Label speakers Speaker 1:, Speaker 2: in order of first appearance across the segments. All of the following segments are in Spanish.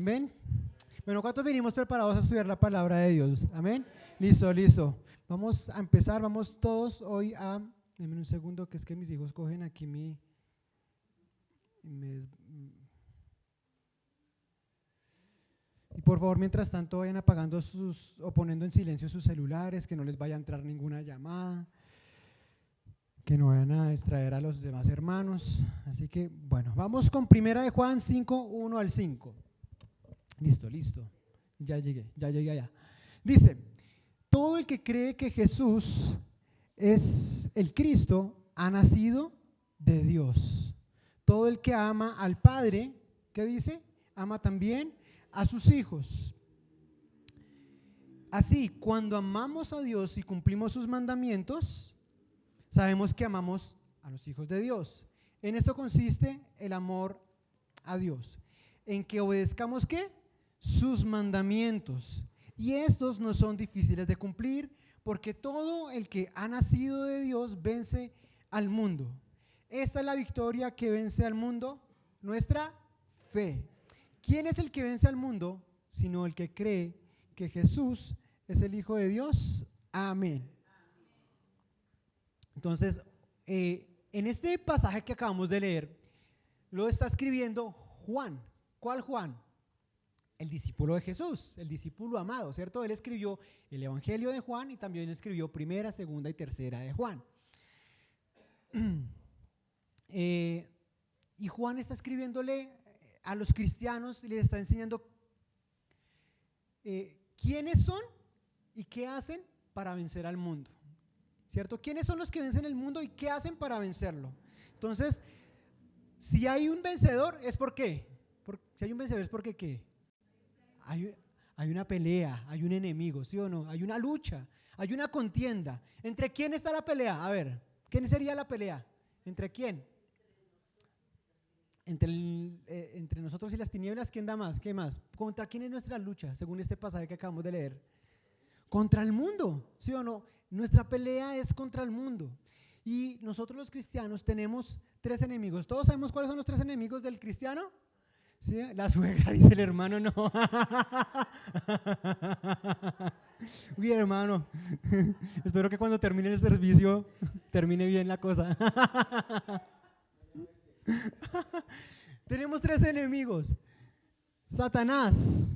Speaker 1: Amén. Bueno, ¿cuántos venimos preparados a estudiar la palabra de Dios? Amén. Listo, listo. Vamos a empezar, vamos todos hoy a... Deme un segundo, que es que mis hijos cogen aquí y por favor, mientras tanto, vayan apagando o poniendo en silencio sus celulares, que no les vaya a entrar ninguna llamada, que no vayan a distraer a los demás hermanos. Así que, bueno, vamos con Primera de Juan 5, 1 al 5. Listo, listo. Ya llegué allá. Dice, todo el que cree que Jesús es el Cristo ha nacido de Dios. Todo el que ama al Padre, ¿qué dice? Ama también a sus hijos. Así, cuando amamos a Dios y cumplimos sus mandamientos, sabemos que amamos a los hijos de Dios. En esto consiste el amor a Dios, en que obedezcamos ¿qué? Sus mandamientos. Y estos no son difíciles de cumplir, porque todo el que ha nacido de Dios vence al mundo. Esta es la victoria que vence al mundo, nuestra fe. ¿Quién es el que vence al mundo? Sino el que cree que Jesús es el Hijo de Dios. Amén. Entonces, en este pasaje que acabamos de leer, lo está escribiendo Juan. ¿Cuál Juan? El discípulo de Jesús, el discípulo amado, ¿cierto? Él escribió el Evangelio de Juan y también escribió Primera, Segunda y Tercera de Juan. Y Juan está escribiéndole a los cristianos y les está enseñando quiénes son y qué hacen para vencer al mundo, ¿cierto? ¿Quiénes son los que vencen el mundo y qué hacen para vencerlo? Entonces, si hay un vencedor, ¿es por qué? Si hay un vencedor, ¿es porque qué? Hay una pelea, hay un enemigo, ¿sí o no? Hay una lucha, hay una contienda. ¿Entre quién está la pelea? A ver, ¿quién sería la pelea? ¿Entre quién? Entre nosotros y las tinieblas, ¿quién da más? ¿Qué más? ¿Contra quién es nuestra lucha, según este pasaje que acabamos de leer? Contra el mundo, ¿sí o no? Nuestra pelea es contra el mundo. Y nosotros los cristianos tenemos tres enemigos. ¿Todos sabemos cuáles son los tres enemigos del cristiano? ¿Sí? La suegra, dice el hermano, no. Uy, hermano, espero que cuando termine el servicio termine bien la cosa. Tenemos tres enemigos. Satanás,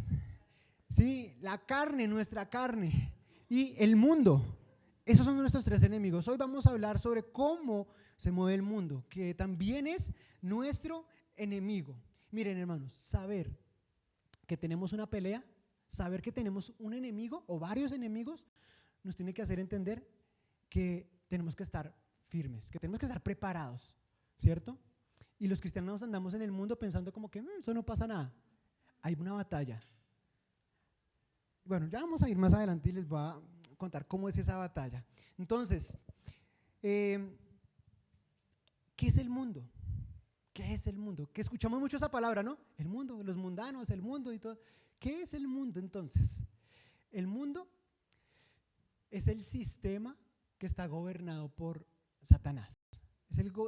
Speaker 1: ¿sí? La carne, nuestra carne, y el mundo. Esos son nuestros tres enemigos. Hoy vamos a hablar sobre cómo se mueve el mundo, que también es nuestro enemigo. Miren, hermanos, saber que tenemos una pelea, saber que tenemos un enemigo o varios enemigos, nos tiene que hacer entender que tenemos que estar firmes, que tenemos que estar preparados, ¿cierto? Y los cristianos andamos en el mundo pensando como que eso no pasa nada. Hay una batalla. Bueno, ya vamos a ir más adelante y les voy a contar cómo es esa batalla. Entonces, ¿qué es el mundo? ¿Qué es el mundo? Que escuchamos mucho esa palabra, ¿no? El mundo, los mundanos, el mundo y todo. ¿Qué es el mundo entonces? El mundo es el sistema que está gobernado por Satanás.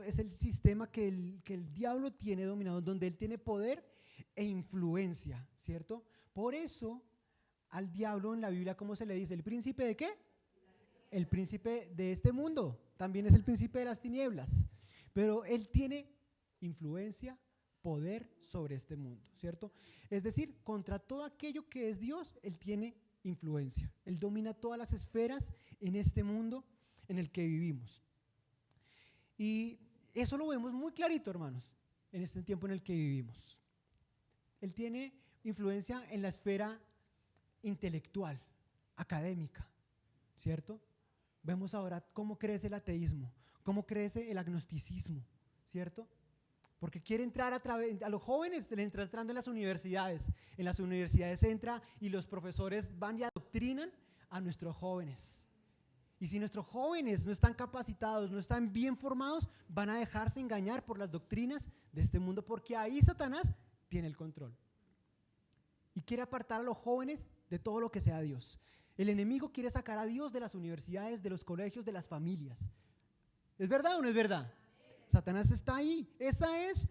Speaker 1: Es el sistema que el diablo tiene dominado, donde él tiene poder e influencia, ¿cierto? Por eso al diablo en la Biblia, ¿cómo se le dice? ¿El príncipe de qué? El príncipe de este mundo. También es el príncipe de las tinieblas. Pero él tiene influencia, poder sobre este mundo, ¿cierto? Es decir, contra todo aquello que es Dios, él tiene influencia. Él domina todas las esferas en este mundo en el que vivimos. Y eso lo vemos muy clarito, hermanos, en este tiempo en el que vivimos. Él tiene influencia en la esfera intelectual, académica, ¿cierto? Vemos ahora cómo crece el ateísmo, cómo crece el agnosticismo, ¿cierto? Porque quiere entrar a los jóvenes, le entra entrando en las universidades. En las universidades entra y los profesores van y adoctrinan a nuestros jóvenes. Y si nuestros jóvenes no están capacitados, no están bien formados, van a dejarse engañar por las doctrinas de este mundo, porque ahí Satanás tiene el control. Y quiere apartar a los jóvenes de todo lo que sea Dios. El enemigo quiere sacar a Dios de las universidades, de los colegios, de las familias. ¿Es verdad o no es verdad? Satanás está ahí. Esa es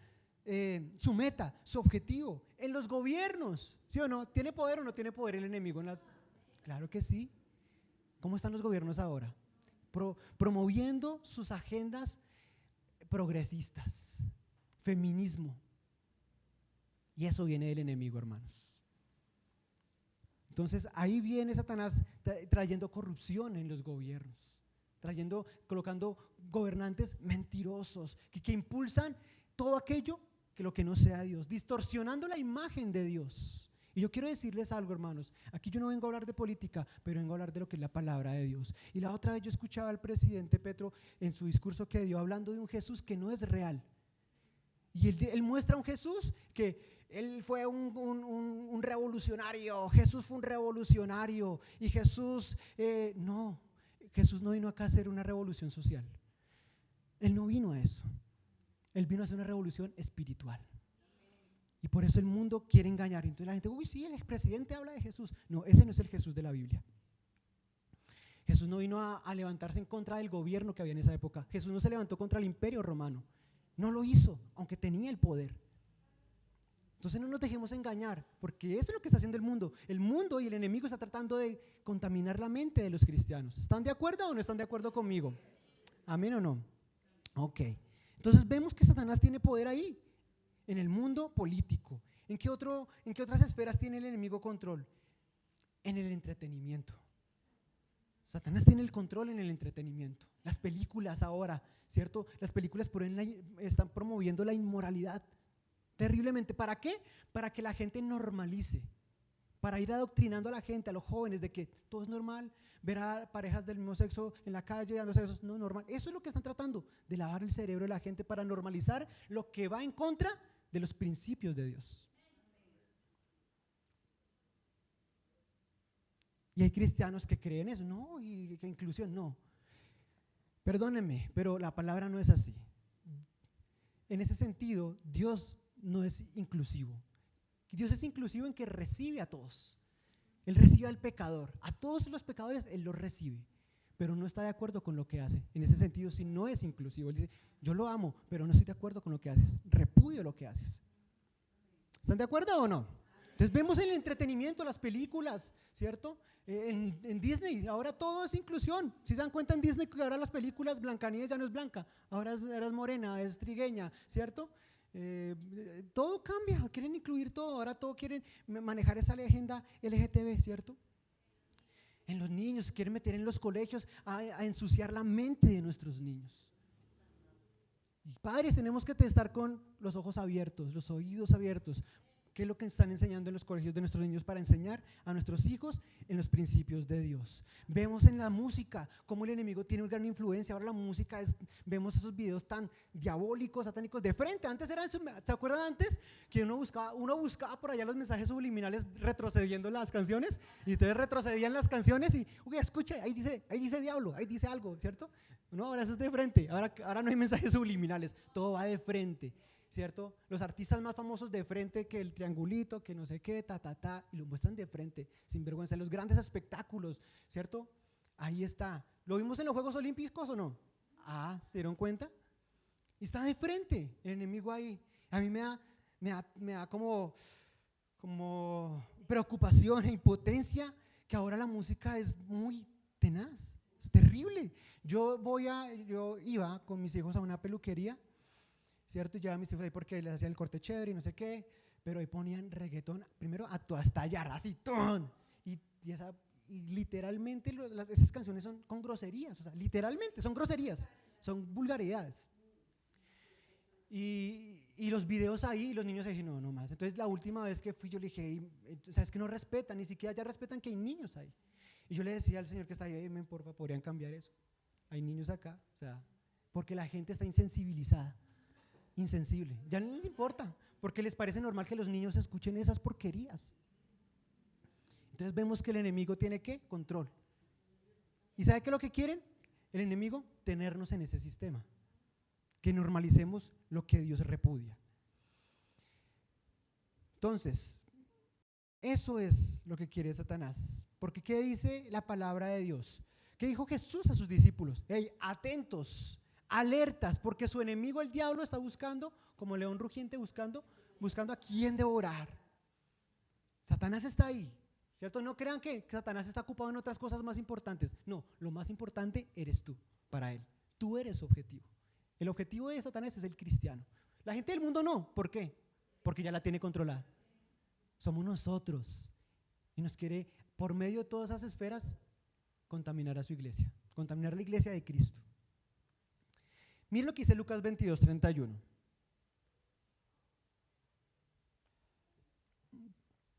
Speaker 1: su meta, su objetivo, en los gobiernos, ¿sí o no? ¿Tiene poder o no tiene poder el enemigo? Claro que sí. ¿Cómo están los gobiernos ahora? Promoviendo sus agendas progresistas, feminismo. Y eso viene del enemigo, hermanos. Entonces ahí viene Satanás trayendo corrupción en los gobiernos, colocando gobernantes mentirosos que impulsan todo aquello que lo que no sea Dios, distorsionando la imagen de Dios. Y yo quiero decirles algo, hermanos, aquí yo no vengo a hablar de política, pero vengo a hablar de lo que es la palabra de Dios. Y la otra vez yo escuchaba al presidente Petro en su discurso que dio hablando de un Jesús que no es real. Y él muestra un Jesús que él fue un revolucionario, Jesús fue un revolucionario y Jesús no vino acá a hacer una revolución social. Él no vino a eso, él vino a hacer una revolución espiritual. Y por eso el mundo quiere engañar. Entonces la gente, uy, sí, el expresidente habla de Jesús. No, ese no es el Jesús de la Biblia. Jesús no vino a levantarse en contra del gobierno que había en esa época. Jesús no se levantó contra el imperio romano. No lo hizo, aunque tenía el poder. Entonces no nos dejemos engañar, porque eso es lo que está haciendo el mundo. El mundo y el enemigo está tratando de contaminar la mente de los cristianos. ¿Están de acuerdo o no están de acuerdo conmigo? ¿Amén o no? Ok. Entonces vemos que Satanás tiene poder ahí, en el mundo político. ¿En qué otras esferas tiene el enemigo control? En el entretenimiento. Satanás tiene el control en el entretenimiento. Las películas ahora, ¿cierto? Las películas están promoviendo la inmoralidad terriblemente. ¿Para qué? Para que la gente normalice, para ir adoctrinando a la gente, a los jóvenes, de que todo es normal, ver a parejas del mismo sexo en la calle dándose besos, no es normal. Eso es lo que están tratando, de lavar el cerebro de la gente para normalizar lo que va en contra de los principios de Dios. Y hay cristianos que creen eso, no, y que inclusión, no. Perdónenme, pero la palabra no es así. En ese sentido, Dios no es inclusivo. Dios es inclusivo en que recibe a todos. Él recibe al pecador, a todos los pecadores Él los recibe, pero no está de acuerdo con lo que hace. En ese sentido, si no es inclusivo, Él dice, yo lo amo, pero no estoy de acuerdo con lo que haces, repudio lo que haces. ¿Están de acuerdo o no? Entonces vemos el entretenimiento, las películas, ¿cierto? En Disney, ahora todo es inclusión. Si se dan cuenta en Disney que ahora las películas, Blancanieves ya no es blanca, ahora es morena, es trigueña, ¿cierto? Todo cambia, quieren incluir todo, ahora todo quieren manejar esa agenda LGTB, ¿cierto? En los niños, quieren meter en los colegios a ensuciar la mente de nuestros niños. Y padres, tenemos que estar con los ojos abiertos, los oídos abiertos. ¿Qué es lo que están enseñando en los colegios de nuestros niños para enseñar a nuestros hijos en los principios de Dios? Vemos en la música cómo el enemigo tiene una gran influencia. Ahora la música vemos esos videos tan diabólicos, satánicos de frente. Antes eran, ¿se acuerdan antes? Que uno buscaba por allá los mensajes subliminales retrocediendo las canciones, y ustedes retrocedían las canciones y, uy, escuche, ahí dice diablo, ahí dice algo, ¿cierto? No, ahora eso es de frente, ahora no hay mensajes subliminales, todo va de frente, ¿cierto? Los artistas más famosos de frente, que el triangulito, que no sé qué, y lo muestran de frente, sin vergüenza, los grandes espectáculos, ¿cierto? Ahí está. ¿Lo vimos en los Juegos Olímpicos o no? ¿se dieron cuenta? Y está de frente el enemigo ahí. A mí me da como preocupación e impotencia que ahora la música es muy tenaz, es terrible. Yo iba con mis hijos a una peluquería, ¿cierto? Llevaba a mis hijos ahí porque les hacían el corte chévere y no sé qué, pero ahí ponían reggaetón, primero a estallar, así, ¡ton! Y literalmente esas canciones son con groserías, o sea, literalmente son groserías, son vulgaridades. Y los videos ahí, los niños ahí, no más. Entonces la última vez que fui yo le dije, ¿sabes que no respetan? Ni siquiera ya respetan que hay niños ahí. Y yo le decía al señor que está ahí, porfa, podrían cambiar eso. Hay niños acá, o sea, porque la gente está insensibilizada, insensible. Ya no les importa, porque les parece normal que los niños escuchen esas porquerías. Entonces vemos que el enemigo tiene ¿qué? Control. ¿Y sabe qué es lo que quieren? El enemigo, tenernos en ese sistema, que normalicemos lo que Dios repudia. Entonces, eso es lo que quiere Satanás. Porque ¿qué dice la palabra de Dios? ¿Qué dijo Jesús a sus discípulos? Hey, atentos alertas, porque su enemigo, el diablo, está buscando, como león rugiente, buscando a quién devorar. Satanás está ahí, ¿cierto? No crean que Satanás está ocupado en otras cosas más importantes. No, lo más importante eres tú para él. Tú eres su objetivo. El objetivo de Satanás es el cristiano. La gente del mundo no. ¿Por qué? Porque ya la tiene controlada. Somos nosotros. Y nos quiere, por medio de todas esas esferas, contaminar a su iglesia. Contaminar la iglesia de Cristo. Miren lo que dice Lucas 22:31.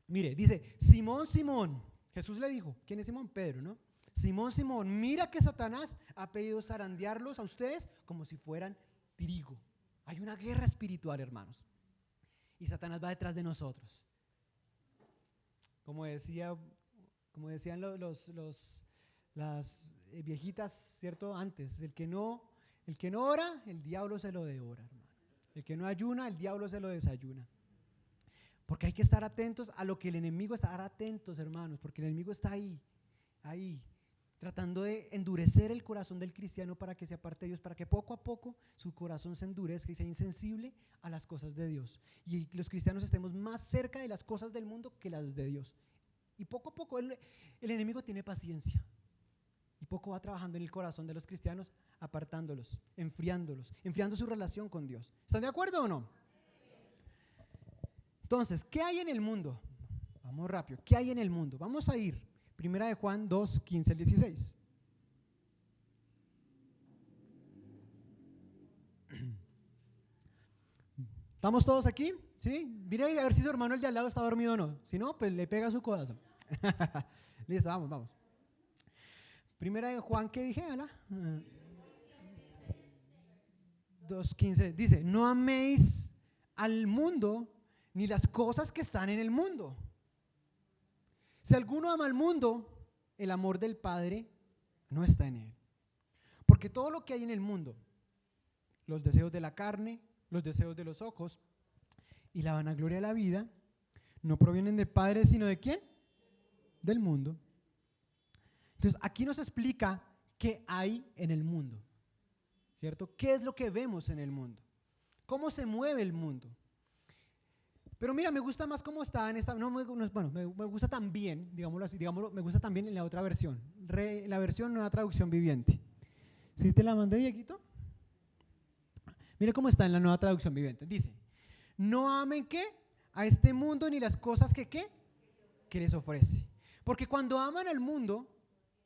Speaker 1: Mire, dice, Simón, Simón, Jesús le dijo, ¿quién es Simón? Pedro, ¿no? Simón, Simón, mira que Satanás ha pedido zarandearlos a ustedes como si fueran trigo. Hay una guerra espiritual, hermanos. Y Satanás va detrás de nosotros. Como decían las viejitas, ¿cierto? Antes, el que no ora, el diablo se lo devora, hermano. El que no ayuna, el diablo se lo desayuna. Porque hay que estar atentos a lo que el enemigo está, estar atentos, hermanos, porque el enemigo está ahí, tratando de endurecer el corazón del cristiano para que se aparte de Dios, para que poco a poco su corazón se endurezca y sea insensible a las cosas de Dios. Y los cristianos estemos más cerca de las cosas del mundo que las de Dios. Y poco a poco el enemigo tiene paciencia. Y poco va trabajando en el corazón de los cristianos, apartándolos, enfriando su relación con Dios. ¿Están de acuerdo o no? Entonces, ¿qué hay en el mundo? Vamos rápido, ¿qué hay en el mundo? Vamos a ir, 1 de Juan 2, 15 al 16. ¿Estamos todos aquí? ¿Sí? Mire a ver si su hermano el de al lado está dormido o no. Si no, pues le pega su codazo. Listo, vamos. 1 de Juan, ¿qué dije? 2:15 dice, no améis al mundo ni las cosas que están en el mundo. Si alguno ama al mundo, el amor del Padre no está en él. Porque todo lo que hay en el mundo, los deseos de la carne, los deseos de los ojos y la vanagloria de la vida, no provienen del Padre, sino ¿de quién? Del mundo. Entonces, aquí nos explica qué hay en el mundo, ¿cierto? ¿Qué es lo que vemos en el mundo? ¿Cómo se mueve el mundo? Pero mira, me gusta más cómo está en esta, me gusta también, digámoslo así, me gusta también en la otra versión, la versión Nueva Traducción Viviente. ¿Sí te la mandé, Dieguito? Mire cómo está en la Nueva Traducción Viviente. Dice, no amen ¿qué? A este mundo ni las cosas que ¿qué? Que les ofrece. Porque cuando aman al mundo,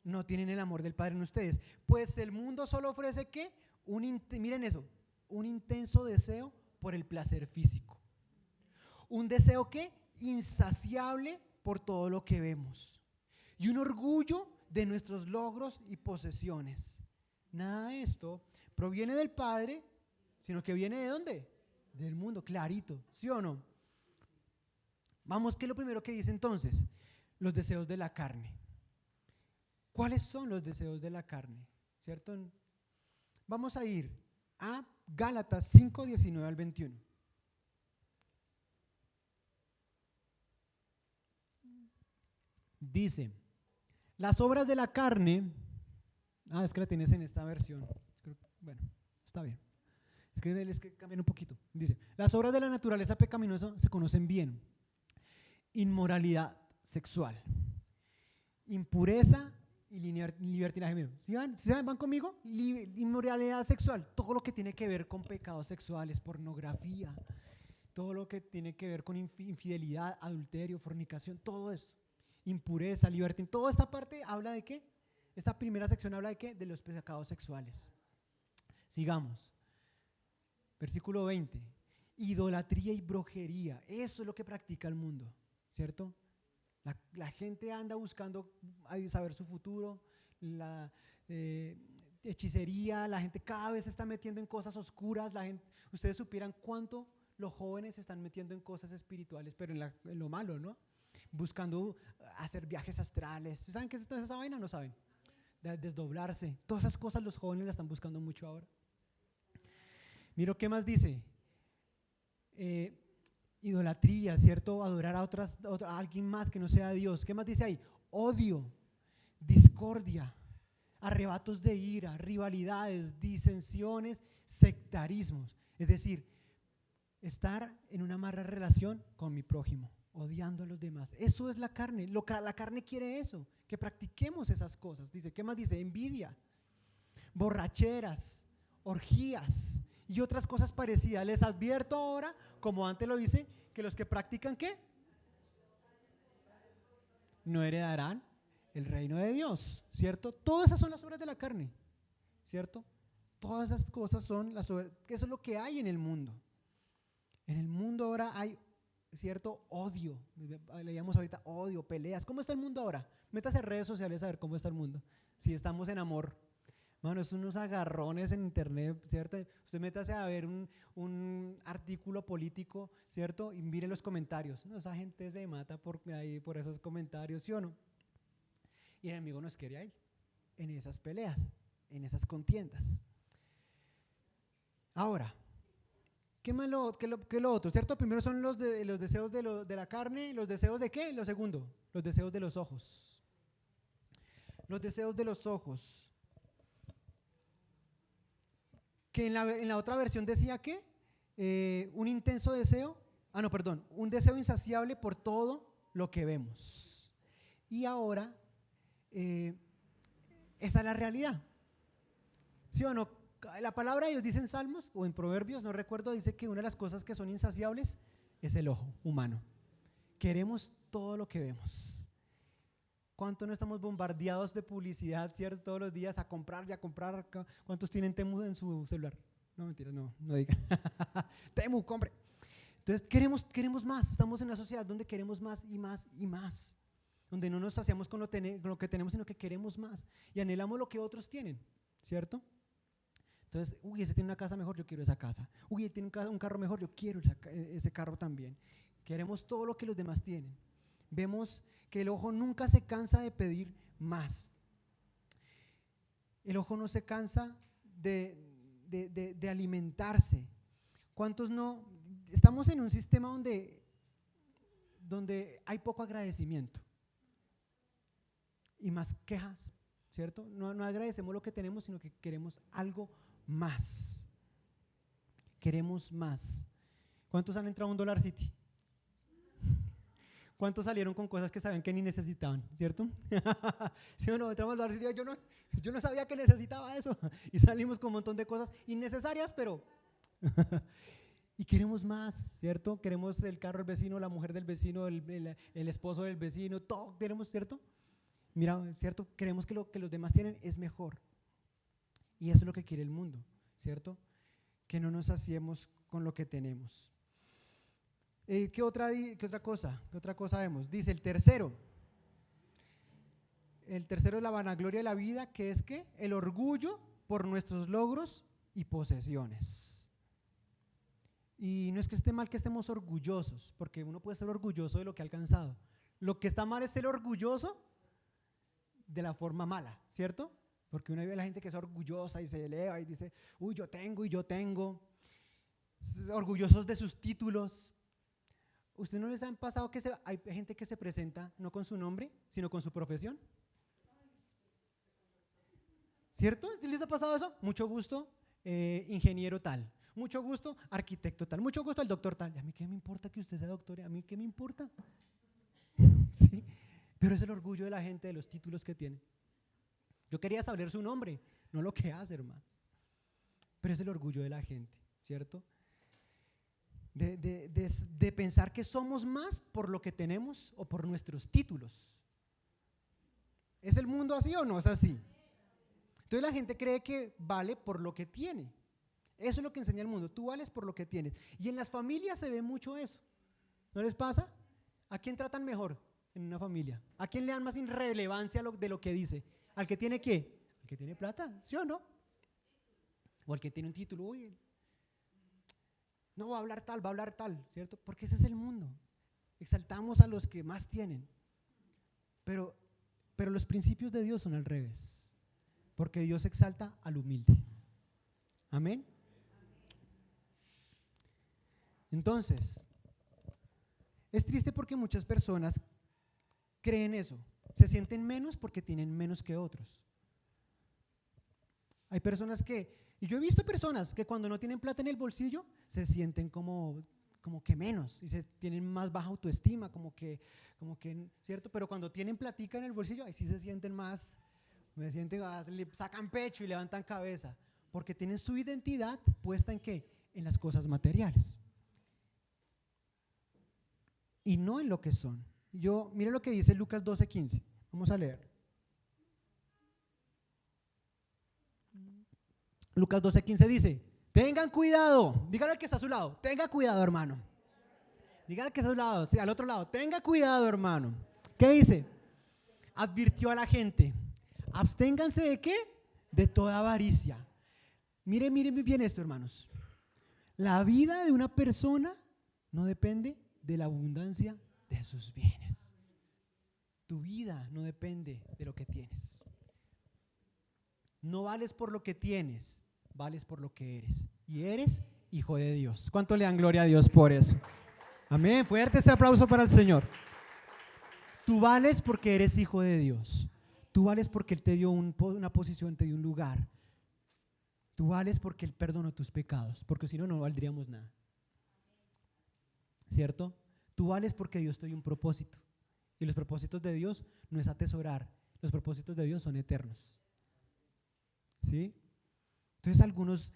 Speaker 1: no tienen el amor del Padre en ustedes. Pues el mundo solo ofrece ¿qué? Miren eso, un intenso deseo por el placer físico. Un deseo ¿qué? Insaciable por todo lo que vemos. Y un orgullo de nuestros logros y posesiones. Nada de esto proviene del Padre, sino que viene ¿de dónde? Del mundo, clarito, ¿sí o no? Vamos, ¿qué es lo primero que dice entonces? Los deseos de la carne. ¿Cuáles son los deseos de la carne? ¿Cierto? Vamos a ir a Gálatas 5, 19 al 21. Dice, las obras de la carne, es que la tienes en esta versión, bueno, está bien, es que cambian un poquito. Dice, las obras de la naturaleza pecaminosa se conocen bien: inmoralidad sexual, impureza y libertinaje. ¿Sí van conmigo? Inmoralidad sexual, todo lo que tiene que ver con pecados sexuales, pornografía, todo lo que tiene que ver con infidelidad, adulterio, fornicación, todo eso. Impureza, libertinaje, toda esta parte habla de qué? Esta primera sección habla de qué? De los pecados sexuales. Sigamos. Versículo 20. Idolatría y brujería, eso es lo que practica el mundo, ¿cierto? La gente anda buscando saber su futuro, la hechicería, la gente cada vez se está metiendo en cosas oscuras, ustedes supieran cuánto los jóvenes se están metiendo en cosas espirituales, pero en lo malo, ¿no? Buscando hacer viajes astrales. ¿Saben qué es toda esa vaina? ¿No saben? Desdoblarse, todas esas cosas los jóvenes las están buscando mucho ahora. Miro qué más dice. Idolatría, ¿cierto? Adorar a alguien más que no sea Dios. ¿Qué más dice ahí? Odio, discordia, arrebatos de ira, rivalidades, disensiones, sectarismos. Es decir, estar en una mala relación con mi prójimo, odiando a los demás. Eso es la carne. La carne quiere eso, que practiquemos esas cosas. Dice, ¿qué más dice? Envidia, borracheras, orgías y otras cosas parecidas. Les advierto ahora, como antes lo dice, que los que practican ¿qué? No heredarán el reino de Dios, ¿cierto? Todas esas son las obras de la carne, ¿cierto? Todas esas cosas son las obras, que eso es lo que hay en el mundo. En el mundo ahora hay, ¿cierto? Odio, leíamos ahorita odio, peleas. ¿Cómo está el mundo ahora? Métase en redes sociales a ver cómo está el mundo. Si estamos en amor. Mano, es unos agarrones en internet, ¿cierto? Usted métase a ver un artículo político, ¿cierto? Y mire los comentarios. No, esa gente se mata por esos comentarios, ¿sí o no? Y el enemigo nos quiere ahí, en esas peleas, en esas contiendas. Ahora, ¿qué es lo otro? ¿Cierto? Primero son los deseos de la carne. ¿Los deseos de qué? Lo segundo, los deseos de los ojos. Los deseos de los ojos. Que en la otra versión decía que un intenso deseo, un deseo insaciable por todo lo que vemos. Y ahora, esa es la realidad. ¿Sí o no? La palabra de Dios dice en Salmos o en Proverbios, no recuerdo, dice que una de las cosas que son insaciables es el ojo humano. Queremos todo lo que vemos. ¿Cuánto no estamos bombardeados de publicidad, cierto? Todos los días a comprar y a comprar. ¿Cuántos tienen Temu en su celular? No, mentira, no digan. Temu, compre. Entonces queremos más. Estamos en una sociedad donde queremos más y más y más. Donde no nos saciamos con lo que tenemos, sino que queremos más. Y anhelamos lo que otros tienen, ¿cierto? Entonces, ese tiene una casa mejor, yo quiero esa casa. Él tiene un carro mejor, yo quiero ese carro también. Queremos todo lo que los demás tienen. Vemos que el ojo nunca se cansa de pedir más. El ojo no se cansa de alimentarse. ¿Cuántos no? Estamos en un sistema donde hay poco agradecimiento y más quejas, ¿cierto? No agradecemos lo que tenemos, sino que queremos algo más. Queremos más. ¿Cuántos han entrado a un Dollar City? ¿Cuántos salieron con cosas que sabían que ni necesitaban, cierto? ¿Sí o no? Entramos al Dollar City, yo no sabía que necesitaba eso. Y salimos con un montón de cosas innecesarias, pero y queremos más, ¿cierto? Queremos el carro del vecino, la mujer del vecino, el esposo del vecino, todo queremos, ¿cierto? Mira, ¿cierto? Queremos que lo que los demás tienen es mejor. Y eso es lo que quiere el mundo, ¿cierto? Que no nos saciemos con lo que tenemos. ¿Qué otra cosa vemos? Dice el tercero es la vanagloria de la vida, que es ¿qué? El orgullo por nuestros logros y posesiones. Y no es que esté mal que estemos orgullosos, porque uno puede ser orgulloso de lo que ha alcanzado. Lo que está mal es ser orgulloso de la forma mala, ¿cierto? Porque uno ve a la gente que es orgullosa y se eleva y dice, uy, yo tengo, orgullosos de sus títulos. ¿Ustedes no les han pasado que hay gente que se presenta no con su nombre, sino con su profesión? ¿Cierto? ¿Sí les ha pasado eso? Mucho gusto, ingeniero tal. Mucho gusto, arquitecto tal. Mucho gusto, el doctor tal. ¿Y a mí qué me importa que usted sea doctor? ¿A mí qué me importa? ¿Sí? Pero es el orgullo de la gente, de los títulos que tiene. Yo quería saber su nombre, no lo que hace, hermano. Pero es el orgullo de la gente, ¿cierto? De pensar que somos más por lo que tenemos o por nuestros títulos. ¿Es el mundo así o no es así? Entonces la gente cree que vale por lo que tiene. Eso es lo que enseña el mundo, tú vales por lo que tienes. Y en las familias se ve mucho eso. ¿No les pasa? ¿A quién tratan mejor en una familia? ¿A quién le dan más irrelevancia de lo que dice? ¿Al que tiene qué? ¿Al que tiene plata? ¿Sí o no? O al que tiene un título. Uy, no va a hablar tal, ¿cierto? Porque ese es el mundo. Exaltamos a los que más tienen. Pero los principios de Dios son al revés. Porque Dios exalta al humilde. Amén. Entonces, es triste porque muchas personas creen eso. Se sienten menos porque tienen menos que otros. Hay personas y yo he visto personas que cuando no tienen plata en el bolsillo se sienten como que menos y tienen más baja autoestima, ¿cierto? Pero cuando tienen platica en el bolsillo, ahí sí se sienten más, sacan pecho y levantan cabeza, porque tienen su identidad puesta ¿en qué? En las cosas materiales y no en lo que son. Mire lo que dice Lucas 12:15, vamos a leer. Lucas 12:15 dice: tengan cuidado, dígale al que está a su lado, tenga cuidado, hermano. Dígale al que está a su lado, sí, al otro lado, tenga cuidado, hermano. ¿Qué dice? Advirtió a la gente: absténganse ¿de qué? De toda avaricia. Miren bien esto, hermanos. La vida de una persona no depende de la abundancia de sus bienes. Tu vida no depende de lo que tienes. No vales por lo que tienes, vales por lo que eres. Y eres hijo de Dios. ¿Cuánto le dan gloria a Dios por eso? Amén. Fuerte ese aplauso para el Señor. Tú vales porque eres hijo de Dios. Tú vales porque Él te dio una posición, te dio un lugar. Tú vales porque Él perdonó tus pecados, porque si no, no valdríamos nada. ¿Cierto? Tú vales porque Dios te dio un propósito. Y los propósitos de Dios no es atesorar. Los propósitos de Dios son eternos. ¿Sí? Entonces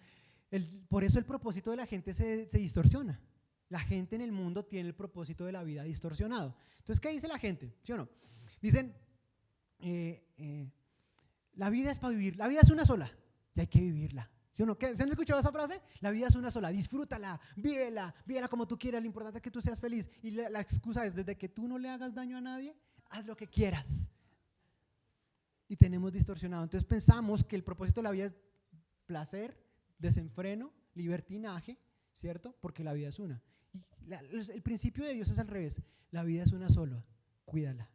Speaker 1: por eso el propósito de la gente se distorsiona. La gente en el mundo tiene el propósito de la vida distorsionado. Entonces, ¿qué dice la gente? ¿Sí o no? Dicen, la vida es para vivir, la vida es una sola y hay que vivirla. ¿Sí o no? ¿Se han escuchado esa frase? La vida es una sola, disfrútala, vívela como tú quieras, lo importante es que tú seas feliz. Y la excusa es, desde que tú no le hagas daño a nadie, haz lo que quieras. Y tenemos distorsionado. Entonces pensamos que el propósito de la vida es placer, desenfreno, libertinaje, ¿cierto? Porque la vida es una. Y el principio de Dios es al revés. La vida es una sola, cuídala.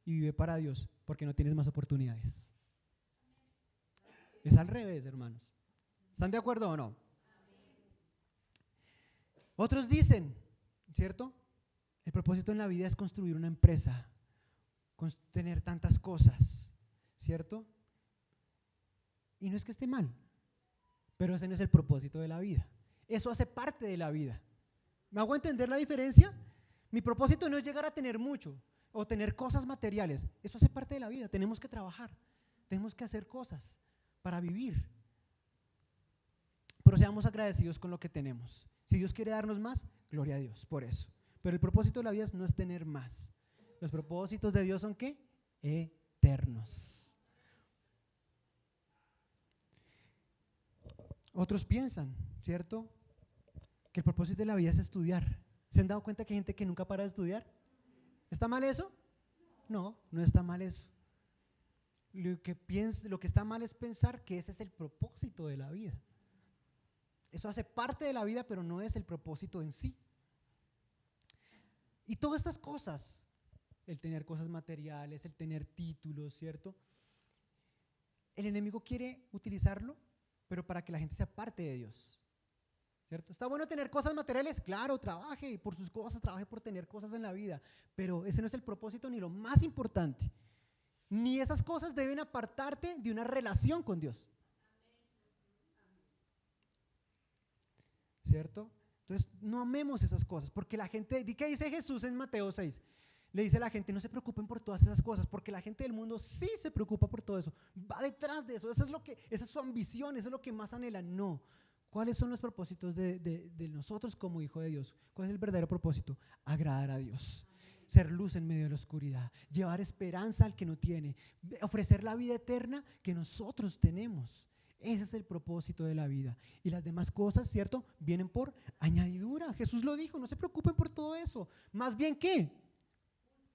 Speaker 1: Y vive para Dios, porque no tienes más oportunidades. Es al revés, hermanos. ¿Están de acuerdo o no? Otros dicen, ¿cierto? El propósito en la vida es construir una empresa, tener tantas cosas, ¿cierto? Y no es que esté mal, pero ese no es el propósito de la vida. Eso hace parte de la vida. ¿Me hago entender la diferencia? Mi propósito no es llegar a tener mucho o tener cosas materiales. Eso hace parte de la vida. Tenemos que trabajar, tenemos que hacer cosas para vivir. Pero seamos agradecidos con lo que tenemos. Si Dios quiere darnos más, gloria a Dios por eso. Pero el propósito de la vida no es tener más. Los propósitos de Dios son ¿qué? Eternos. Otros piensan, ¿cierto?, que el propósito de la vida es estudiar. ¿Se han dado cuenta que hay gente que nunca para de estudiar? ¿Está mal eso? No, no está mal eso. Lo que está mal es pensar que ese es el propósito de la vida. Eso hace parte de la vida, pero no es el propósito en sí. Y todas estas cosas, el tener cosas materiales, el tener títulos, ¿cierto? El enemigo quiere utilizarlo, pero para que la gente sea parte de Dios, ¿cierto? ¿Está bueno tener cosas materiales? Claro, trabaje por sus cosas, trabaje por tener cosas en la vida, pero ese no es el propósito ni lo más importante. Ni esas cosas deben apartarte de una relación con Dios, ¿cierto? Entonces, no amemos esas cosas, porque la gente, ¿qué dice Jesús en Mateo 6? Le dice a la gente, no se preocupen por todas esas cosas, porque la gente del mundo sí se preocupa por todo eso, va detrás de eso, esa es su ambición, eso es lo que más anhelan. No, ¿cuáles son los propósitos de nosotros como hijo de Dios? ¿Cuál es el verdadero propósito? Agradar a Dios, ser luz en medio de la oscuridad, llevar esperanza al que no tiene, ofrecer la vida eterna que nosotros tenemos. Ese es el propósito de la vida. Y las demás cosas, ¿cierto?, vienen por añadidura. Jesús lo dijo, no se preocupen por todo eso. Más bien, ¿qué?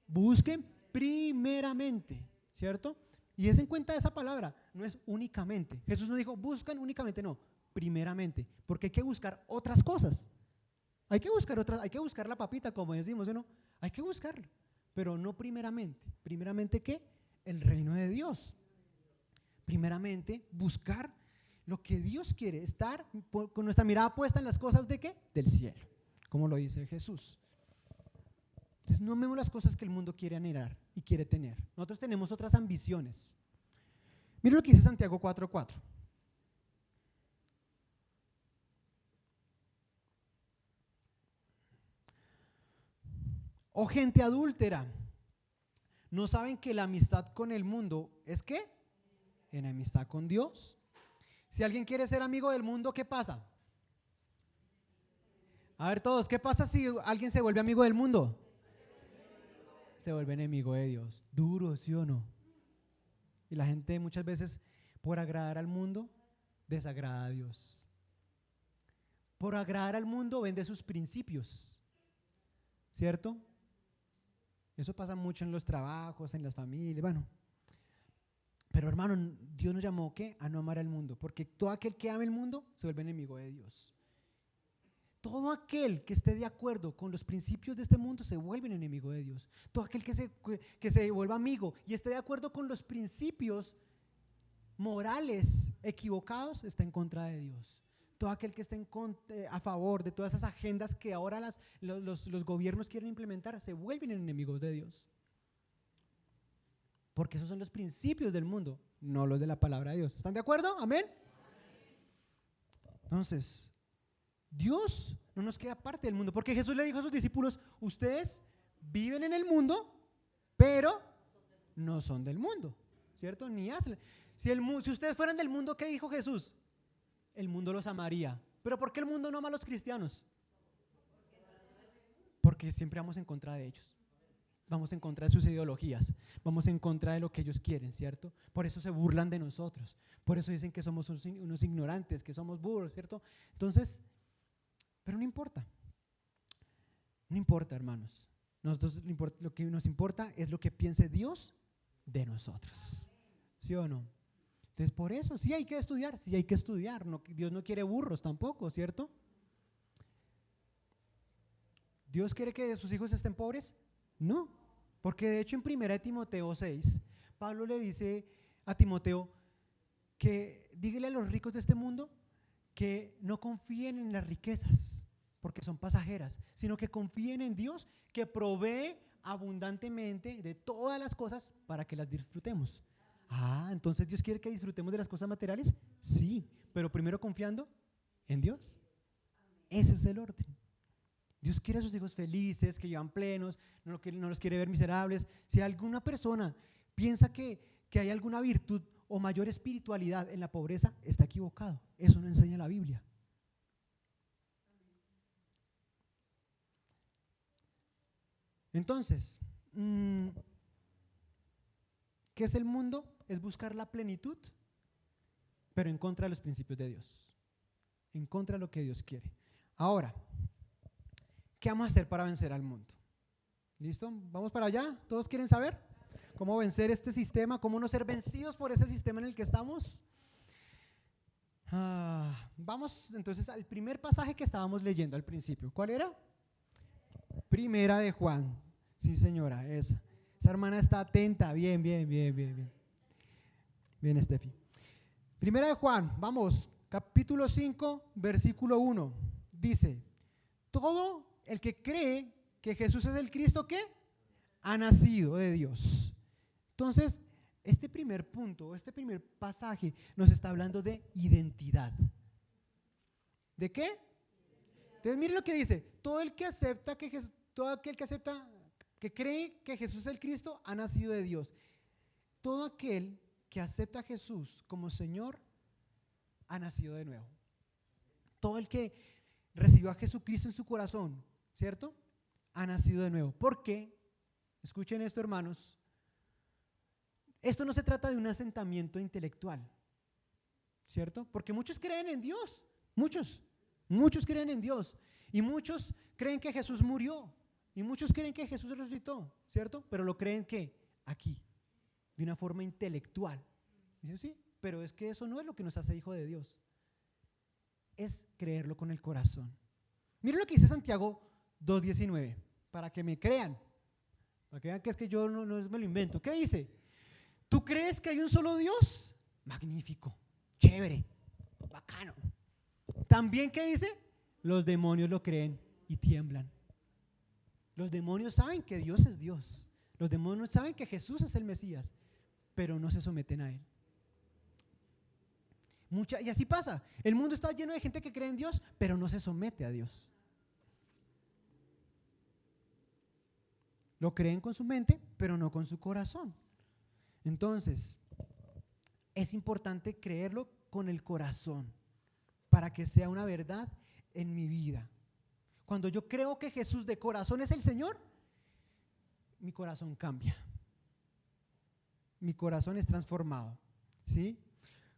Speaker 1: Busquen primeramente, ¿cierto? Y des en cuenta de esa palabra, no es únicamente. Jesús no dijo, buscan únicamente, no, primeramente. Porque hay que buscar otras cosas. Hay que buscar la papita, como decimos, ¿no? Hay que buscarla, pero no primeramente. ¿Primeramente qué? El reino de Dios. Primeramente, buscar lo que Dios quiere, estar con nuestra mirada puesta en las cosas ¿de qué? Del cielo, como lo dice Jesús. Entonces no amemos las cosas que el mundo quiere anhelar y quiere tener. Nosotros tenemos otras ambiciones, Mira lo que dice Santiago 4:4. Oh gente adúltera, ¿no saben que la amistad con el mundo es qué? Enemistad con Dios. Si alguien quiere ser amigo del mundo, ¿qué pasa? A ver todos, ¿qué pasa si alguien se vuelve amigo del mundo? Se vuelve enemigo de Dios. Duro, ¿sí o no? Y la gente muchas veces, por agradar al mundo, desagrada a Dios. Por agradar al mundo, vende sus principios, ¿cierto? Eso pasa mucho en los trabajos, en las familias, bueno. Pero hermano, Dios nos llamó ¿qué? A no amar al mundo, porque todo aquel que ame el mundo se vuelve enemigo de Dios. Todo aquel que esté de acuerdo con los principios de este mundo se vuelve enemigo de Dios. Todo aquel que se vuelva amigo y esté de acuerdo con los principios morales equivocados está en contra de Dios. Todo aquel que esté a favor de todas esas agendas que ahora los gobiernos quieren implementar se vuelven enemigos de Dios. Porque esos son los principios del mundo, no los de la palabra de Dios. ¿Están de acuerdo? ¿Amén? Entonces, Dios no nos queda parte del mundo, porque Jesús le dijo a sus discípulos, ustedes viven en el mundo, pero no son del mundo, ¿cierto? Ni hacen. Si ustedes fueran del mundo, ¿qué dijo Jesús? El mundo los amaría. ¿Pero por qué el mundo no ama a los cristianos? Porque siempre vamos en contra de ellos. Vamos en contra de sus ideologías, vamos en contra de lo que ellos quieren, ¿cierto? Por eso se burlan de nosotros, por eso dicen que somos unos ignorantes, que somos burros, ¿cierto? Entonces, pero no importa, hermanos. Nosotros lo que nos importa es lo que piense Dios de nosotros, ¿sí o no? Entonces, por eso sí hay que estudiar, no, Dios no quiere burros tampoco, ¿cierto? ¿Dios quiere que sus hijos estén pobres? No, porque de hecho en 1 Timoteo 6, Pablo le dice a Timoteo que dígale a los ricos de este mundo que no confíen en las riquezas, porque son pasajeras, sino que confíen en Dios que provee abundantemente de todas las cosas para que las disfrutemos. Entonces Dios quiere que disfrutemos de las cosas materiales, sí, pero primero confiando en Dios. Ese es el orden. Dios quiere a sus hijos felices, que llevan plenos, no los quiere ver miserables. Si alguna persona piensa que hay alguna virtud o mayor espiritualidad en la pobreza, está equivocado. Eso no enseña la Biblia. Entonces, ¿qué es el mundo? Es buscar la plenitud, pero en contra de los principios de Dios, en contra de lo que Dios quiere. Ahora, ¿qué vamos a hacer para vencer al mundo? ¿Listo? ¿Vamos para allá? ¿Todos quieren saber cómo vencer este sistema? ¿Cómo no ser vencidos por ese sistema en el que estamos? Vamos entonces al primer pasaje que estábamos leyendo al principio. ¿Cuál era? Primera de Juan. Sí, señora, esa hermana está atenta. Bien. Bien, Estefi. Primera de Juan, vamos, capítulo 5, versículo 1. Dice, todo el que cree que Jesús es el Cristo, ¿qué? Ha nacido de Dios. Entonces, este primer punto, este primer pasaje nos está hablando de identidad. ¿De qué? Entonces, mire lo que dice, todo aquel que acepta, que cree que Jesús es el Cristo, ha nacido de Dios. Todo aquel que acepta a Jesús como Señor, ha nacido de nuevo. Todo el que recibió a Jesucristo en su corazón, ¿cierto? Ha nacido de nuevo. ¿Por qué? Escuchen esto, hermanos. Esto no se trata de un asentamiento intelectual, ¿cierto? Porque muchos creen en Dios, muchos creen en Dios y muchos creen que Jesús murió y muchos creen que Jesús resucitó, ¿cierto? Pero lo creen que aquí, de una forma intelectual. Dicen, sí, pero es que eso no es lo que nos hace hijo de Dios. Es creerlo con el corazón. Miren lo que dice Santiago 2:19, para que me crean, para que vean que es que yo no me lo invento. ¿Qué dice? ¿Tú crees que hay un solo Dios? Magnífico, chévere, bacano. También, ¿qué dice? Los demonios lo creen y tiemblan. Los demonios saben que Dios es Dios. Los demonios saben que Jesús es el Mesías, pero no se someten a Él. Y así pasa. El mundo está lleno de gente que cree en Dios, pero no se somete a Dios. Lo creen con su mente, pero no con su corazón. Entonces, es importante creerlo con el corazón para que sea una verdad en mi vida. Cuando yo creo que Jesús de corazón es el Señor, mi corazón cambia. Mi corazón es transformado, ¿sí?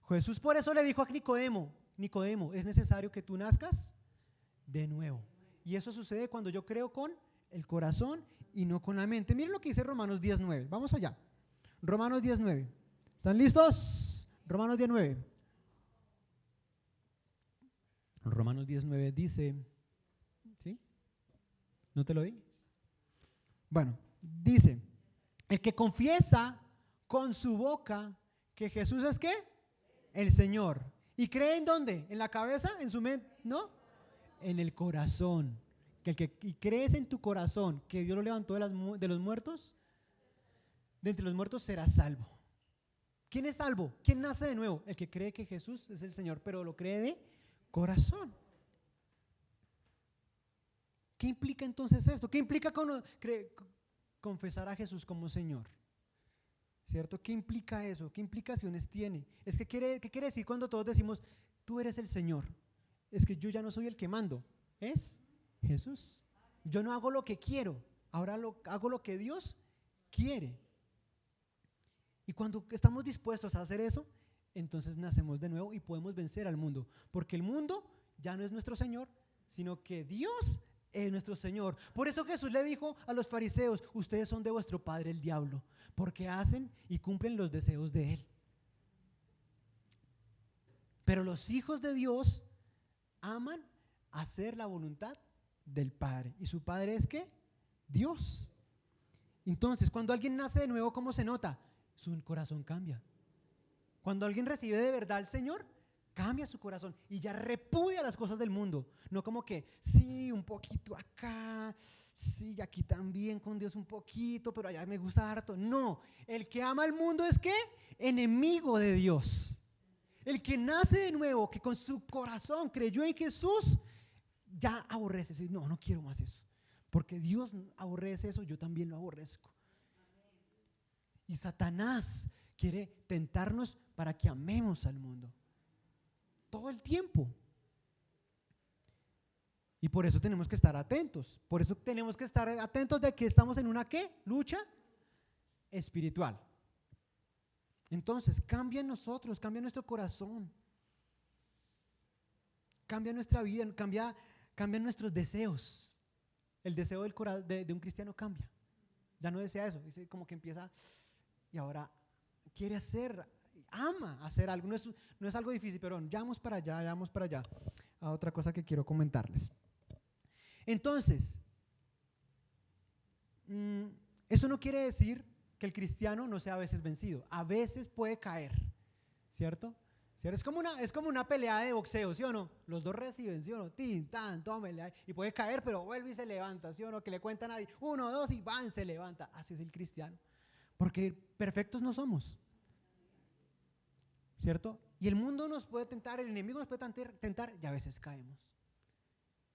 Speaker 1: Jesús por eso le dijo a Nicodemo, Nicodemo, es necesario que tú nazcas de nuevo. Y eso sucede cuando yo creo con el corazón y no con la mente. Miren lo que dice Romanos 10:9. Vamos allá. Romanos 10:9. ¿Están listos? Romanos 10:9. Romanos 10:9 dice, ¿sí? ¿No te lo di? Bueno, dice, el que confiesa con su boca que Jesús es ¿qué? El Señor. ¿Y cree en dónde? ¿En la cabeza? ¿En su mente? ¿No? En el corazón. Y crees en tu corazón que Dios lo levantó de los muertos, de entre los muertos serás salvo. ¿Quién es salvo? ¿Quién nace de nuevo? El que cree que Jesús es el Señor, pero lo cree de corazón. ¿Qué implica entonces esto? ¿Qué implica confesar a Jesús como Señor? ¿Cierto? ¿Qué implica eso? ¿Qué implicaciones tiene? ¿Qué quiere decir cuando todos decimos, tú eres el Señor? Es que yo ya no soy el que mando, es Jesús. Yo no hago lo que quiero, ahora hago lo que Dios quiere. Y cuando estamos dispuestos a hacer eso, entonces nacemos de nuevo y podemos vencer al mundo, porque el mundo ya no es nuestro Señor, sino que Dios es nuestro Señor. Por eso Jesús le dijo a los fariseos, ustedes son de vuestro padre el diablo, porque hacen y cumplen los deseos de él. Pero los hijos de Dios aman hacer la voluntad del Padre. ¿Y su Padre es qué? Dios. Entonces, cuando alguien nace de nuevo, ¿cómo se nota? Su corazón cambia. Cuando alguien recibe de verdad al Señor, cambia su corazón y ya repudia las cosas del mundo. No como que, sí, un poquito acá, sí, aquí también con Dios un poquito, pero allá me gusta harto. No, el que ama al mundo es ¿qué? Enemigo de Dios. El que nace de nuevo, que con su corazón creyó en Jesús, ya aborrece. Dice, no, no quiero más eso. Porque Dios aborrece eso, yo también lo aborrezco. Y Satanás quiere tentarnos para que amemos al mundo. Todo el tiempo. Y por eso tenemos que estar atentos. Por eso tenemos que estar atentos de que estamos en una ¿qué? Lucha espiritual. Entonces, cambia en nosotros, cambia nuestro corazón. Cambia nuestra vida, cambia nuestros deseos. El deseo de un cristiano cambia. Ya no desea eso, dice como que empieza y ahora quiere hacer, ama hacer algo. No es algo difícil, pero ya vamos para allá. A otra cosa que quiero comentarles. Entonces, eso no quiere decir que el cristiano no sea a veces vencido. A veces puede caer, ¿cierto? Es como una pelea de boxeo, ¿sí o no? Los dos reciben, ¿sí o no? Tin, tan, tómele, y puede caer, pero vuelve y se levanta, ¿sí o no? Que le cuentan ahí, 1, 2 y van, se levanta. Así es el cristiano, porque perfectos no somos, ¿cierto? Y el mundo nos puede tentar, el enemigo nos puede tentar y a veces caemos.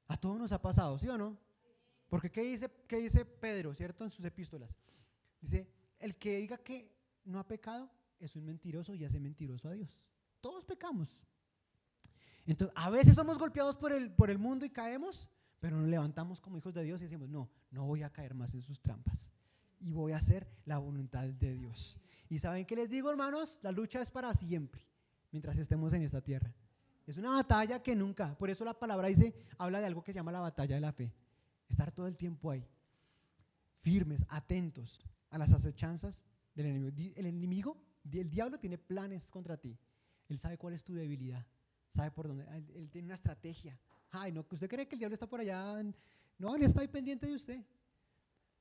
Speaker 1: A todos nos ha pasado, ¿sí o no? Porque ¿qué dice Pedro, ¿cierto? En sus epístolas. Dice, el que diga que no ha pecado es un mentiroso y hace mentiroso a Dios. Todos pecamos. Entonces, a veces somos golpeados por el mundo y caemos, pero nos levantamos como hijos de Dios y decimos, no voy a caer más en sus trampas y voy a hacer la voluntad de Dios. Y ¿saben qué les digo, hermanos? La lucha es para siempre, mientras estemos en esta tierra. Es una batalla que nunca, por eso la palabra habla de algo que se llama la batalla de la fe. Estar todo el tiempo ahí, firmes, atentos a las acechanzas del enemigo. El enemigo, el diablo tiene planes contra ti. Él sabe cuál es tu debilidad, sabe por dónde, él tiene una estrategia. Ay, no, ¿usted cree que el diablo está por allá? No, él está ahí pendiente de usted.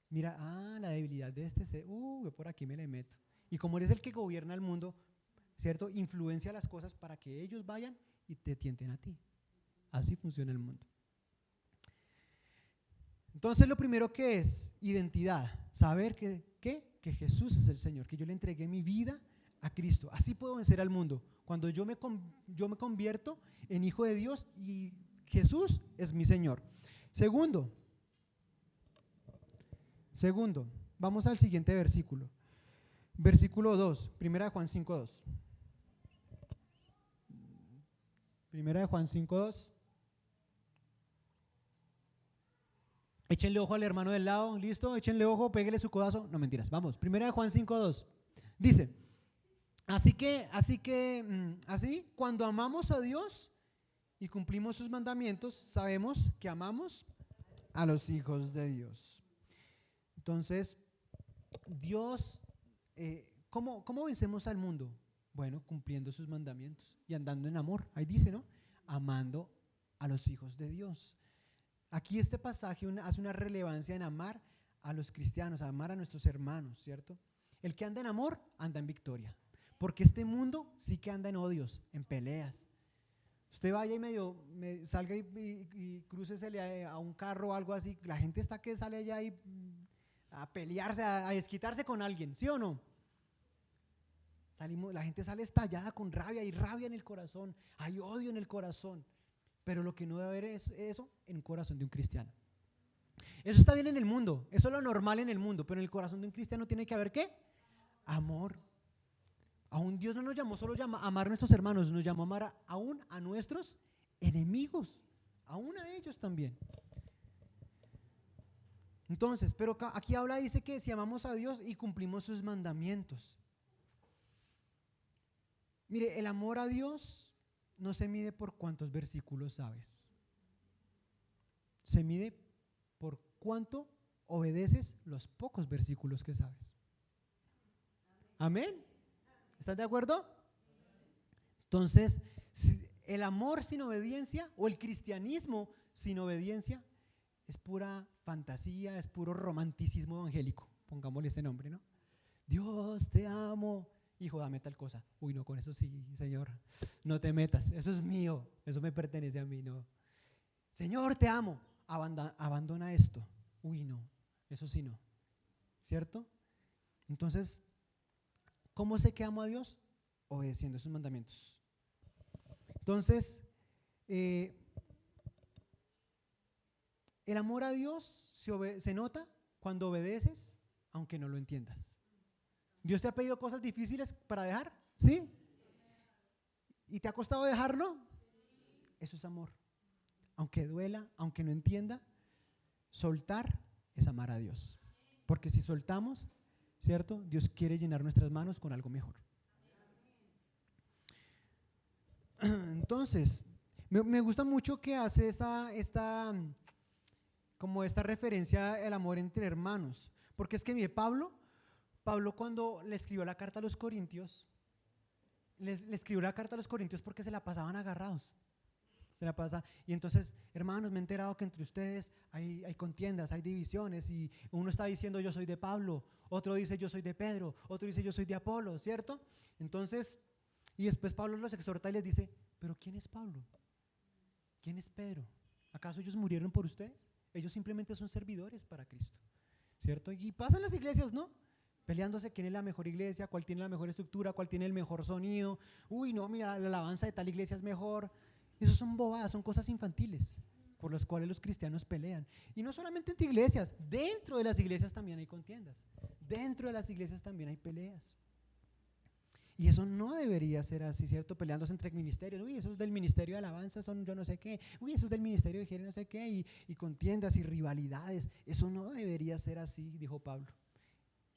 Speaker 1: Mira, la debilidad de yo por aquí me le meto. Y como eres el que gobierna el mundo, ¿cierto? Influencia las cosas para que ellos vayan y te tienten a ti. Así funciona el mundo. Entonces lo primero que es identidad, saber que Jesús es el Señor, que yo le entregué mi vida a Cristo. Así puedo vencer al mundo, cuando yo me convierto en hijo de Dios y Jesús es mi Señor. Segundo, vamos al siguiente versículo. Versículo 2, Primera de Juan 5:2. Primera de Juan 5:2. Échenle ojo al hermano del lado, ¿listo? Échenle ojo, péguele su codazo. No, mentiras, vamos. Primera de Juan 5:2. Dice, así, cuando amamos a Dios y cumplimos sus mandamientos, sabemos que amamos a los hijos de Dios. Entonces, Dios, ¿cómo vencemos al mundo? Bueno, cumpliendo sus mandamientos y andando en amor. Ahí dice, ¿no? Amando a los hijos de Dios. Aquí este pasaje hace una relevancia en amar a los cristianos, a amar a nuestros hermanos, ¿cierto? El que anda en amor, anda en victoria. Porque este mundo sí que anda en odios, en peleas. Usted vaya y salga y crúcesele a un carro o algo así. La gente está que sale allá a pelearse, a desquitarse con alguien, ¿sí o no? La gente sale estallada con rabia, hay rabia en el corazón, hay odio en el corazón. Pero lo que no debe haber es eso en un corazón de un cristiano. Eso está bien en el mundo, eso es lo normal en el mundo, pero en el corazón de un cristiano tiene que haber ¿qué? Amor. Aún Dios no nos llamó solo a amar a nuestros hermanos, nos llamó a amar aún a nuestros enemigos, aún a ellos también. Entonces, pero aquí dice que si amamos a Dios y cumplimos sus mandamientos. Mire, el amor a Dios no se mide por cuántos versículos sabes. Se mide por cuánto obedeces los pocos versículos que sabes. Amén. ¿Están de acuerdo? Entonces, el amor sin obediencia o el cristianismo sin obediencia es pura fantasía, es puro romanticismo evangélico. Pongámosle ese nombre, ¿no? Dios, te amo. Hijo, dame tal cosa. Uy, no, con eso sí, Señor, no te metas, eso es mío, eso me pertenece a mí, no. Señor, te amo, abandona esto. Uy, no, eso sí no, ¿cierto? Entonces, ¿cómo sé que amo a Dios? Obedeciendo sus mandamientos. Entonces, el amor a Dios se nota cuando obedeces, aunque no lo entiendas. ¿Dios te ha pedido cosas difíciles para dejar? ¿Sí? ¿Y te ha costado dejarlo? Eso es amor. Aunque duela, aunque no entienda, soltar es amar a Dios. Porque si soltamos, ¿cierto? Dios quiere llenar nuestras manos con algo mejor. Entonces, me gusta mucho que hace esta referencia al amor entre hermanos. Porque es que mire, Pablo cuando le escribió la carta a los Corintios, le escribió la carta a los Corintios porque se la pasaban agarrados. Y entonces, hermanos, me he enterado que entre ustedes hay contiendas, hay divisiones, y uno está diciendo yo soy de Pablo, otro dice yo soy de Pedro, otro dice yo soy de Apolo, ¿cierto? Entonces, y después Pablo los exhorta y les dice, pero ¿quién es Pablo? ¿Quién es Pedro? ¿Acaso ellos murieron por ustedes? Ellos simplemente son servidores para Cristo, ¿cierto? Y pasan las iglesias, ¿no? Peleándose quién es la mejor iglesia, cuál tiene la mejor estructura, cuál tiene el mejor sonido. Uy, no, mira, la alabanza de tal iglesia es mejor. Eso son bobadas, son cosas infantiles por las cuales los cristianos pelean. Y no solamente entre iglesias, dentro de las iglesias también hay contiendas. Dentro de las iglesias también hay peleas. Y eso no debería ser así, ¿cierto? Peleándose entre ministerios. Uy, esos del ministerio de alabanza son yo no sé qué. Uy, esos del ministerio de higiene no sé qué. Y contiendas y rivalidades. Eso no debería ser así, dijo Pablo.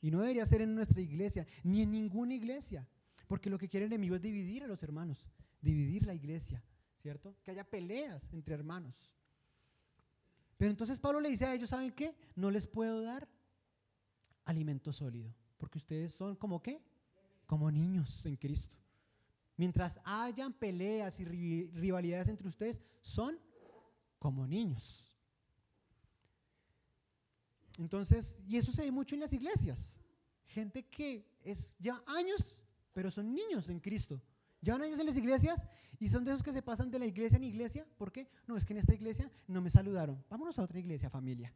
Speaker 1: Y no debería ser en nuestra iglesia, ni en ninguna iglesia, porque lo que quiere el enemigo es dividir a los hermanos, dividir la iglesia, ¿cierto? Que haya peleas entre hermanos. Pero entonces Pablo le dice a ellos, ¿saben qué? No les puedo dar alimento sólido, porque ustedes son como ¿qué? Como niños en Cristo. Mientras hayan peleas y rivalidades entre ustedes, son como niños. Entonces, y eso se ve mucho en las iglesias. Gente que es ya años, pero son niños en Cristo. Llevan años en las iglesias y son de esos que se pasan de la iglesia en iglesia. ¿Por qué? No, es que en esta iglesia no me saludaron. Vámonos a otra iglesia, familia.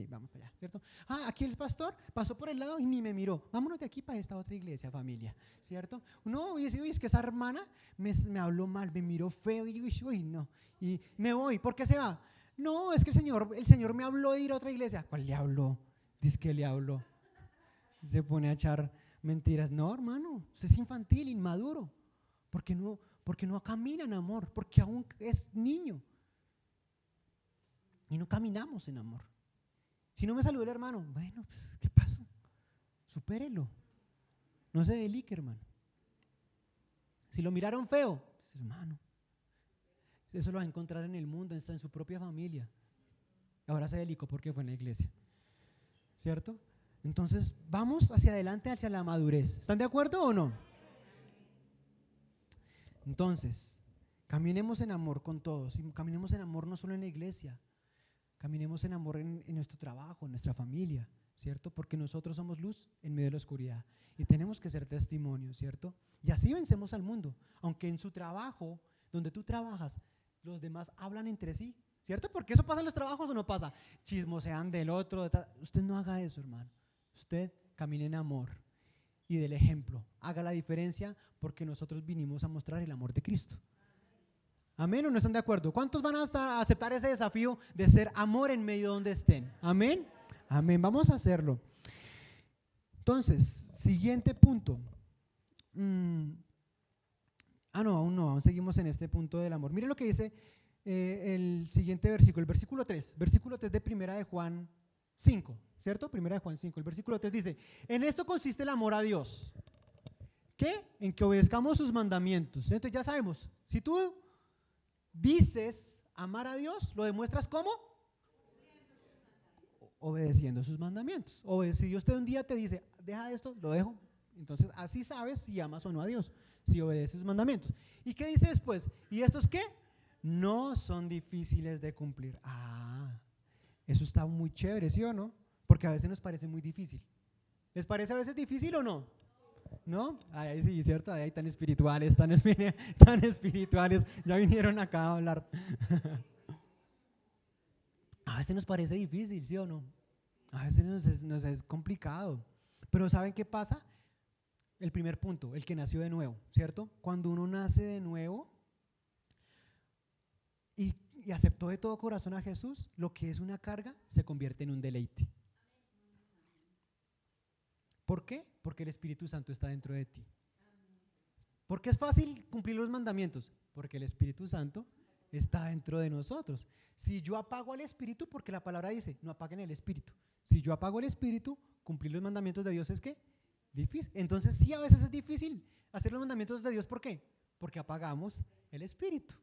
Speaker 1: Vamos para allá, ¿cierto? Aquí el pastor pasó por el lado y ni me miró. Vámonos de aquí para esta otra iglesia, familia, ¿cierto? No, y dice, uy, es que esa hermana me habló mal, me miró feo y uy, no. Y me voy. ¿Por qué se va? No, es que el Señor me habló de ir a otra iglesia. ¿Cuál le habló? Dice que le habló. Se pone a echar mentiras. No, hermano, usted es infantil, inmaduro. Porque no camina en amor, porque aún es niño. Y no caminamos en amor. Si no me saludó el hermano, bueno, pues, ¿qué pasó? Supérelo. No se delique, hermano. Si lo miraron feo, pues, hermano, eso lo va a encontrar en el mundo, está en su propia familia. Ahora se delicó porque fue en la iglesia, ¿cierto? Entonces vamos hacia adelante, hacia la madurez. ¿Están de acuerdo o no? Entonces, caminemos en amor con todos, y caminemos en amor no solo en la iglesia, caminemos en amor en nuestro trabajo, en nuestra familia, ¿cierto? Porque nosotros somos luz en medio de la oscuridad y tenemos que ser testimonio, ¿cierto? Y así vencemos al mundo, aunque en su trabajo, donde tú trabajas, los demás hablan entre sí, ¿cierto? Porque eso pasa en los trabajos o no pasa, chismosean del otro, usted no haga eso, hermano, usted camine en amor y del ejemplo, haga la diferencia porque nosotros vinimos a mostrar el amor de Cristo. ¿Amén o no están de acuerdo? ¿Cuántos van a aceptar ese desafío de ser amor en medio donde estén? ¿Amén? Amén, vamos a hacerlo. Entonces, siguiente punto. Aún seguimos en este punto del amor. Miren lo que dice el siguiente versículo, el versículo 3 de Primera de Juan 5, ¿cierto? Primera de Juan 5, el versículo 3 dice, en esto consiste el amor a Dios. ¿Qué? En que obedezcamos sus mandamientos. Entonces ya sabemos, si tú dices amar a Dios, ¿lo demuestras cómo? Obedeciendo sus mandamientos. O si Dios un día te dice, deja esto, lo dejo. Entonces así sabes si amas o no a Dios, si obedeces sus mandamientos. ¿Y qué dice después? ¿Y estos qué? No son difíciles de cumplir. Eso está muy chévere, ¿sí o no? Porque a veces nos parece muy difícil. ¿Les parece a veces difícil o no? ¿No? Ahí sí, ¿cierto? Ahí tan espirituales, tan espirituales, ya vinieron acá a hablar. A veces nos parece difícil, ¿sí o no? A veces nos es complicado. Pero ¿saben qué pasa? El primer punto, el que nació de nuevo, ¿cierto? Cuando uno nace de nuevo y aceptó de todo corazón a Jesús, lo que es una carga se convierte en un deleite. ¿Por qué? Porque el Espíritu Santo está dentro de ti. ¿Por qué es fácil cumplir los mandamientos? Porque el Espíritu Santo está dentro de nosotros. Si yo apago al Espíritu, porque la palabra dice, no apaguen el Espíritu. Si yo apago el Espíritu, cumplir los mandamientos de Dios es ¿qué? Difícil. Entonces sí, a veces es difícil hacer los mandamientos de Dios. ¿Por qué? Porque apagamos el Espíritu.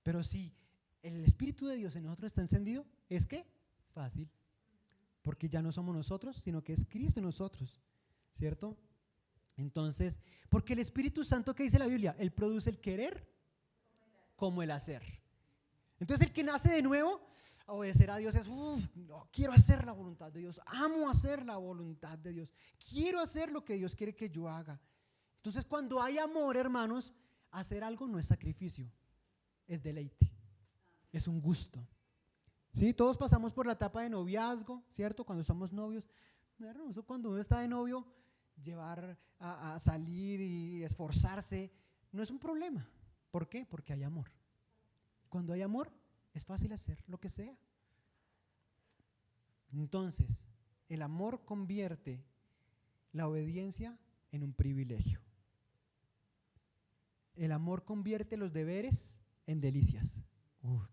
Speaker 1: Pero si el Espíritu de Dios en nosotros está encendido, ¿es qué? Fácil. Porque ya no somos nosotros, sino que es Cristo en nosotros, ¿cierto? Entonces, porque el Espíritu Santo, ¿qué dice la Biblia? Él produce el querer como el hacer. Entonces el que nace de nuevo, obedecer a Dios es, no, quiero hacer la voluntad de Dios, amo hacer la voluntad de Dios, quiero hacer lo que Dios quiere que yo haga. Entonces cuando hay amor, hermanos, hacer algo no es sacrificio, es deleite, es un gusto. Sí, todos pasamos por la etapa de noviazgo, ¿cierto? Cuando somos novios, cuando uno está de novio, llevar a salir y esforzarse no es un problema. ¿Por qué? Porque hay amor. Cuando hay amor, es fácil hacer lo que sea. Entonces, el amor convierte la obediencia en un privilegio. El amor convierte los deberes en delicias.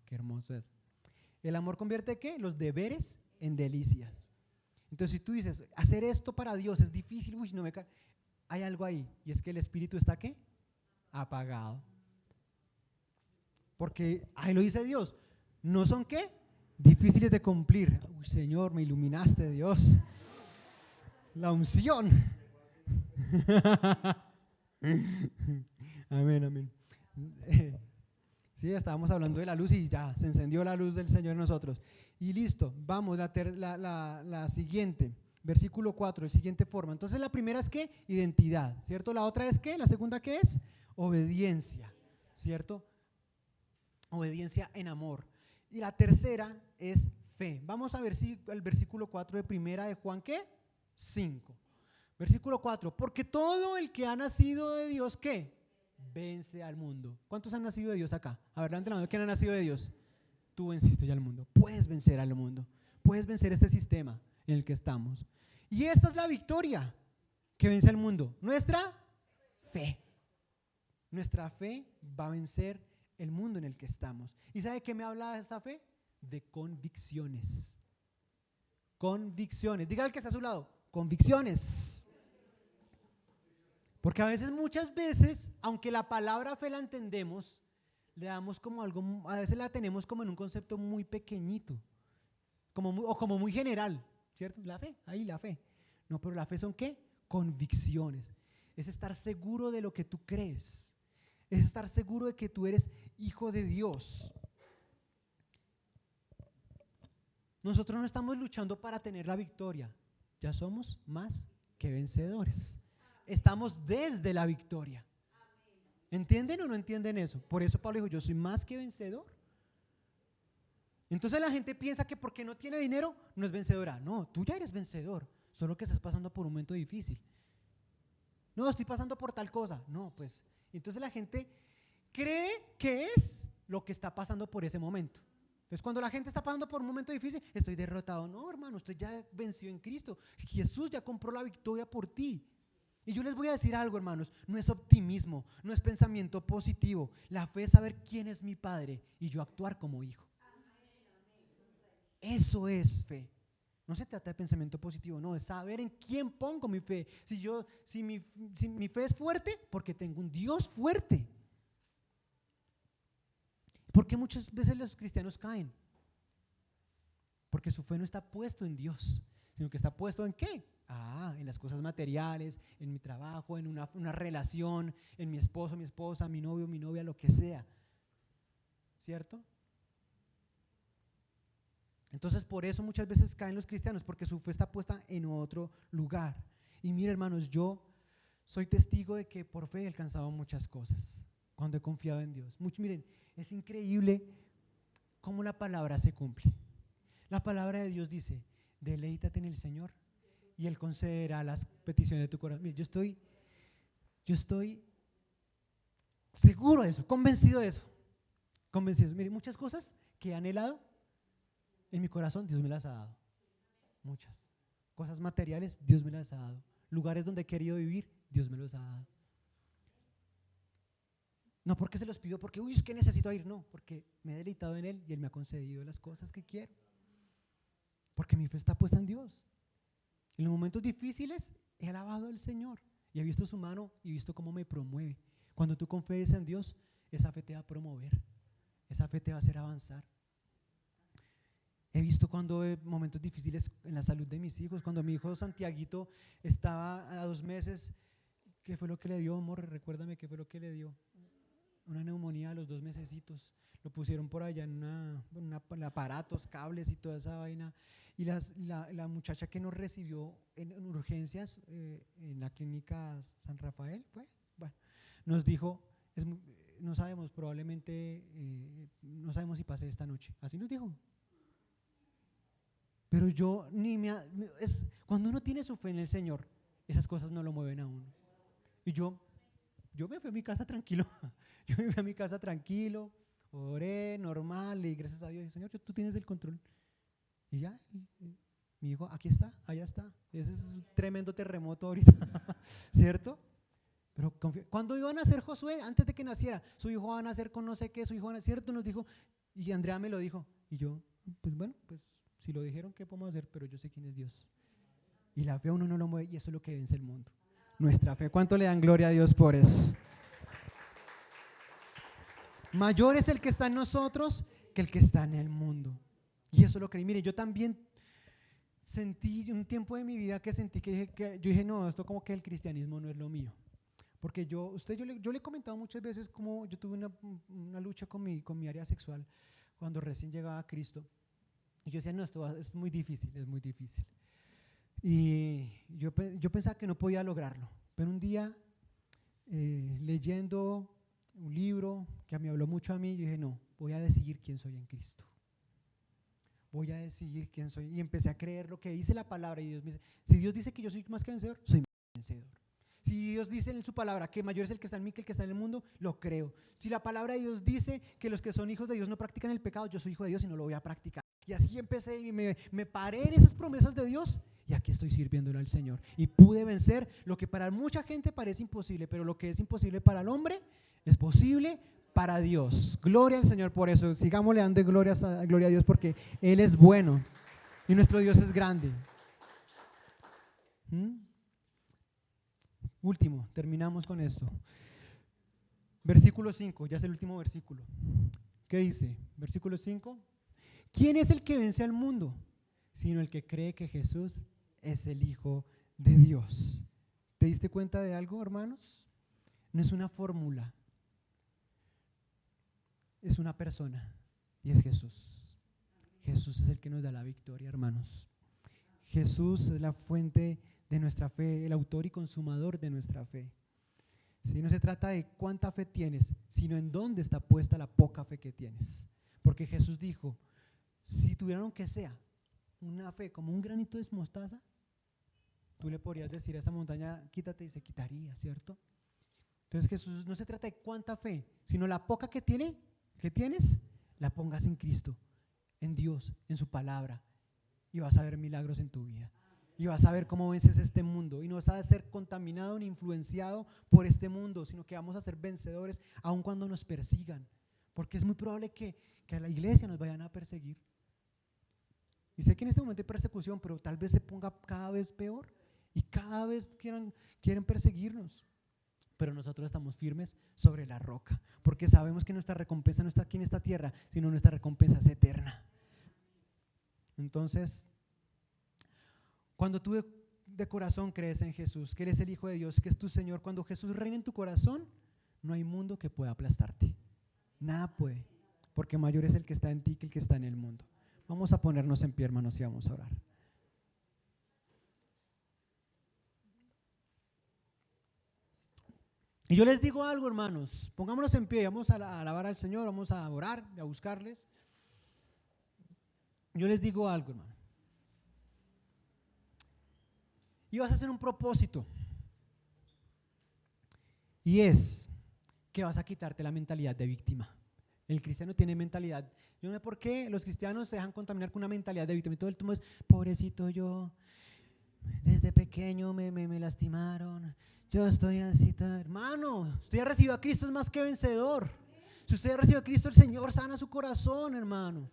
Speaker 1: Qué hermoso es. El amor convierte ¿qué? Los deberes en delicias. Entonces, si tú dices, hacer esto para Dios es difícil, no me cae. Hay algo ahí, y es que el espíritu está ¿qué? Apagado. Porque ahí lo dice Dios, no son ¿qué? Difíciles de cumplir. Señor, me iluminaste, Dios. La unción. Amén, amén. Sí, estábamos hablando de la luz y ya se encendió la luz del Señor en nosotros. Y listo, vamos, la siguiente, versículo 4, la siguiente forma. Entonces la primera es ¿qué? Identidad, ¿cierto? La otra es ¿qué? La segunda ¿qué es? Obediencia, ¿cierto? Obediencia en amor. Y la tercera es fe. Vamos a ver si el versículo 4 de primera de Juan, ¿qué? 5. Versículo 4. Porque todo el que ha nacido de Dios, ¿qué? Vence al mundo. ¿Cuántos han nacido de Dios acá? A ver, levanten la mano. ¿Quién ha nacido de Dios? Tú venciste ya al mundo. Puedes vencer al mundo. Puedes vencer este sistema en el que estamos. Y esta es la victoria que vence al mundo. Nuestra fe. Nuestra fe va a vencer el mundo en el que estamos. ¿Y sabe qué me habla esta fe? De convicciones. Convicciones. Diga al que está a su lado. Convicciones. Porque a veces, muchas veces, aunque la palabra fe la entendemos, le damos como algo, a veces la tenemos como en un concepto muy pequeñito, como muy general, ¿cierto? La fe, ahí la fe. No, pero la fe son ¿qué? Convicciones. Es estar seguro de lo que tú crees. Es estar seguro de que tú eres hijo de Dios. Nosotros no estamos luchando para tener la victoria. Ya somos más que vencedores. Estamos desde la victoria. ¿Entienden o no entienden eso? Por eso Pablo dijo, yo soy más que vencedor. Entonces la gente piensa que porque no tiene dinero no es vencedora. No, tú ya eres vencedor, solo que estás pasando por un momento difícil. No, estoy pasando por tal cosa. No, pues, entonces la gente cree que es lo que está pasando por ese momento. Entonces cuando la gente está pasando por un momento difícil, estoy derrotado. No, hermano, usted ya venció en Cristo. Jesús ya compró la victoria por ti. Y yo les voy a decir algo, hermanos, no es optimismo, no es pensamiento positivo. La fe es saber quién es mi Padre y yo actuar como hijo. Eso es fe. No se trata de pensamiento positivo, no, es saber en quién pongo mi fe. Si mi fe es fuerte, porque tengo un Dios fuerte. Porque muchas veces los cristianos caen, porque su fe no está puesto en Dios, sino que está puesto ¿en qué? En las cosas materiales, en mi trabajo, en una relación, en mi esposo, mi esposa, mi novio, mi novia, lo que sea. ¿Cierto? Entonces por eso muchas veces caen los cristianos, porque su fe está puesta en otro lugar. Y mire, hermanos, yo soy testigo de que por fe he alcanzado muchas cosas cuando he confiado en Dios. Miren, es increíble cómo la palabra se cumple. La palabra de Dios dice, deleítate en el Señor y Él concederá las peticiones de tu corazón. Mire, yo estoy seguro de eso, convencido de eso. Mire, muchas cosas que he anhelado en mi corazón, Dios me las ha dado. Muchas. Cosas materiales, Dios me las ha dado. Lugares donde he querido vivir, Dios me los ha dado. No porque se los pido, porque, es que necesito ir. No, porque me he deleitado en Él y Él me ha concedido las cosas que quiero. Porque mi fe está puesta en Dios. En los momentos difíciles he alabado al Señor y he visto su mano y he visto cómo me promueve. Cuando tú confías en Dios, esa fe te va a promover, esa fe te va a hacer avanzar. He visto cuando momentos difíciles en la salud de mis hijos, cuando mi hijo Santiaguito estaba a 2 meses, ¿qué fue lo que le dio, amor? Recuérdame qué fue lo que le dio. Una neumonía a los 2 mesecitos. Lo pusieron por allá en aparatos, cables y toda esa vaina. Y la muchacha que nos recibió en urgencias en la clínica San Rafael, nos dijo, no sabemos, probablemente, no sabemos si pase esta noche. Así nos dijo. Pero yo cuando uno tiene su fe en el Señor, esas cosas no lo mueven a uno. Y yo me fui a mi casa tranquilo. Yo me fui a mi casa tranquilo, oré, normal, y gracias a Dios, Señor, tú tienes el control. Y ya, mi hijo, aquí está, allá está. Ese es un tremendo terremoto ahorita, ¿cierto? Pero ¿cuándo iba a nacer Josué? Antes de que naciera, su hijo va a nacer con no sé qué, su hijo va a nacer, ¿cierto? Nos dijo, y Andrea me lo dijo. Y yo, pues bueno, pues si lo dijeron, ¿qué podemos hacer? Pero yo sé quién es Dios. Y la fe a uno no lo mueve, y eso es lo que vence el mundo. Nuestra fe. ¿Cuánto le dan gloria a Dios por eso? Mayor es el que está en nosotros que el que está en el mundo. Y eso lo creí. Mire, yo también sentí un tiempo de mi vida que sentí que yo dije, no, esto como que el cristianismo no es lo mío. Porque yo le he comentado muchas veces cómo yo tuve una lucha con mi área sexual cuando recién llegaba a Cristo. Y yo decía, no, esto es muy difícil, es muy difícil. Y yo pensaba que no podía lograrlo. Pero un día leyendo un libro que me habló mucho a mí. Yo dije, no, voy a decidir quién soy en Cristo. Voy a decidir quién soy. Y empecé a creer lo que dice la palabra. Y Dios me dice, si Dios dice que yo soy más que vencedor, soy más que vencedor. Si Dios dice en su palabra que mayor es el que está en mí que el que está en el mundo, lo creo. Si la palabra de Dios dice que los que son hijos de Dios no practican el pecado, yo soy hijo de Dios y no lo voy a practicar. Y así empecé y me paré en esas promesas de Dios y aquí estoy sirviéndole al Señor. Y pude vencer lo que para mucha gente parece imposible, pero lo que es imposible para el hombre es posible para Dios. Gloria al Señor por eso. Sigámosle dando gloria a Dios porque Él es bueno y nuestro Dios es grande. Último, terminamos con esto. Versículo 5, ya es el último versículo. ¿Qué dice? Versículo 5. ¿Quién es el que vence al mundo? Sino el que cree que Jesús es el Hijo de Dios. ¿Te diste cuenta de algo, hermanos? No es una fórmula, es una persona y es Jesús. Jesús es el que nos da la victoria, hermanos. Jesús es la fuente de nuestra fe, el autor y consumador de nuestra fe. ¿Sí? No se trata de cuánta fe tienes, sino en dónde está puesta la poca fe que tienes. Porque Jesús dijo, si tuvieran que sea una fe como un granito de mostaza, tú le podrías decir a esa montaña, quítate y se quitaría, ¿cierto? Entonces Jesús no se trata de cuánta fe, sino la poca que tienes, la pongas en Cristo, en Dios, en su palabra, y vas a ver milagros en tu vida. Y vas a ver cómo vences este mundo y no vas a ser contaminado ni influenciado por este mundo, sino que vamos a ser vencedores aun cuando nos persigan, porque es muy probable que a la iglesia nos vayan a perseguir. Y sé que en este momento hay persecución, pero tal vez se ponga cada vez peor y cada vez quieren perseguirnos. Pero nosotros estamos firmes sobre la roca, porque sabemos que nuestra recompensa no está aquí en esta tierra, sino nuestra recompensa es eterna. Entonces, cuando tú de corazón crees en Jesús, que eres el Hijo de Dios, que es tu Señor, cuando Jesús reina en tu corazón, no hay mundo que pueda aplastarte. Nada puede, porque mayor es el que está en ti que el que está en el mundo. Vamos a ponernos en pie, hermanos, y vamos a orar. Y yo les digo algo, hermanos, pongámonos en pie, vamos a alabar al Señor, vamos a orar y a buscarles. Yo les digo algo, hermano. Y vas a hacer un propósito, y es que vas a quitarte la mentalidad de víctima. El cristiano tiene mentalidad, yo no sé por qué los cristianos se dejan contaminar con una mentalidad de víctima, y todo el tiempo es, pobrecito yo, desde pequeño me lastimaron, yo estoy así, hermano, usted ya recibió a Cristo, es más que vencedor. Si usted ya recibió a Cristo, el Señor sana su corazón, hermano.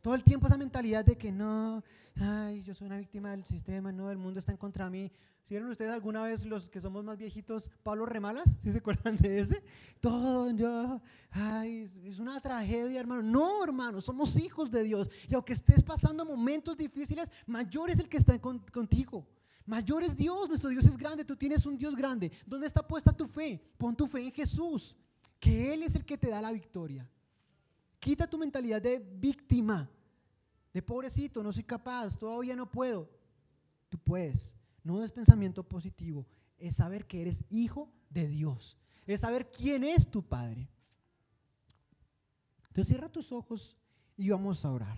Speaker 1: Todo el tiempo esa mentalidad de que no, ay, yo soy una víctima del sistema, no, el mundo está en contra de mí. ¿Vieron ustedes alguna vez, los que somos más viejitos, Pablo Remalas? ¿Sí se acuerdan de ese? Todo, yo, ay, es una tragedia, hermano. No, hermano, somos hijos de Dios. Y aunque estés pasando momentos difíciles, mayor es el que está contigo. Mayor es Dios, nuestro Dios es grande, tú tienes un Dios grande. ¿Dónde está puesta tu fe? Pon tu fe en Jesús, que Él es el que te da la victoria. Quita tu mentalidad de víctima, de pobrecito, no soy capaz, todavía no puedo. Tú puedes. No es pensamiento positivo, es saber que eres hijo de Dios, es saber quién es tu Padre. Entonces cierra tus ojos y vamos a orar.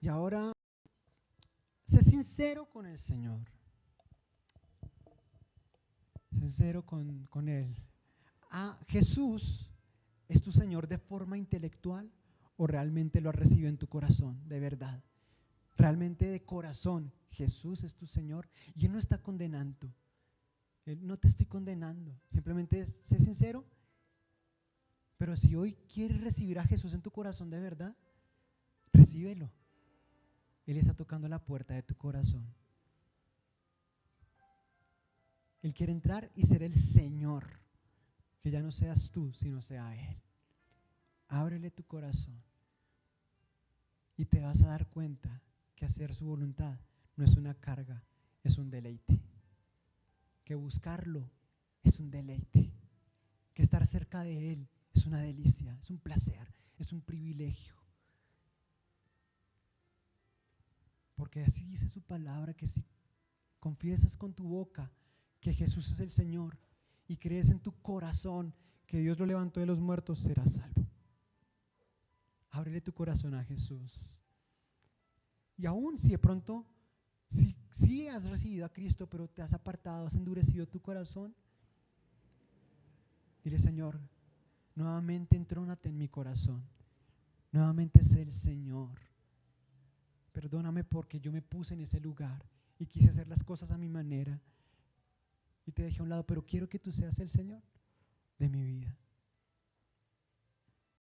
Speaker 1: Y ahora, sé sincero con el Señor. Sincero con Él. ¿Jesús es tu Señor de forma intelectual o realmente lo has recibido en tu corazón, de verdad? Realmente de corazón, Jesús es tu Señor y Él no está condenando. Él no te estoy condenando, simplemente sé sincero. Pero si hoy quieres recibir a Jesús en tu corazón de verdad, recíbelo. Él está tocando la puerta de tu corazón. Él quiere entrar y ser el Señor, que ya no seas tú, sino sea Él. Ábrele tu corazón y te vas a dar cuenta que hacer su voluntad no es una carga, es un deleite. Que buscarlo es un deleite. Que estar cerca de Él es una delicia, es un placer, es un privilegio. Porque así dice su palabra, que si confiesas con tu boca que Jesús es el Señor y crees en tu corazón que Dios lo levantó de los muertos, serás salvo. Ábrele tu corazón a Jesús. Y aún si de pronto, si has recibido a Cristo, pero te has apartado, has endurecido tu corazón, dile: Señor, nuevamente entrónate en mi corazón, nuevamente sé el Señor. Perdóname porque yo me puse en ese lugar y quise hacer las cosas a mi manera y te dejé a un lado, pero quiero que tú seas el Señor de mi vida.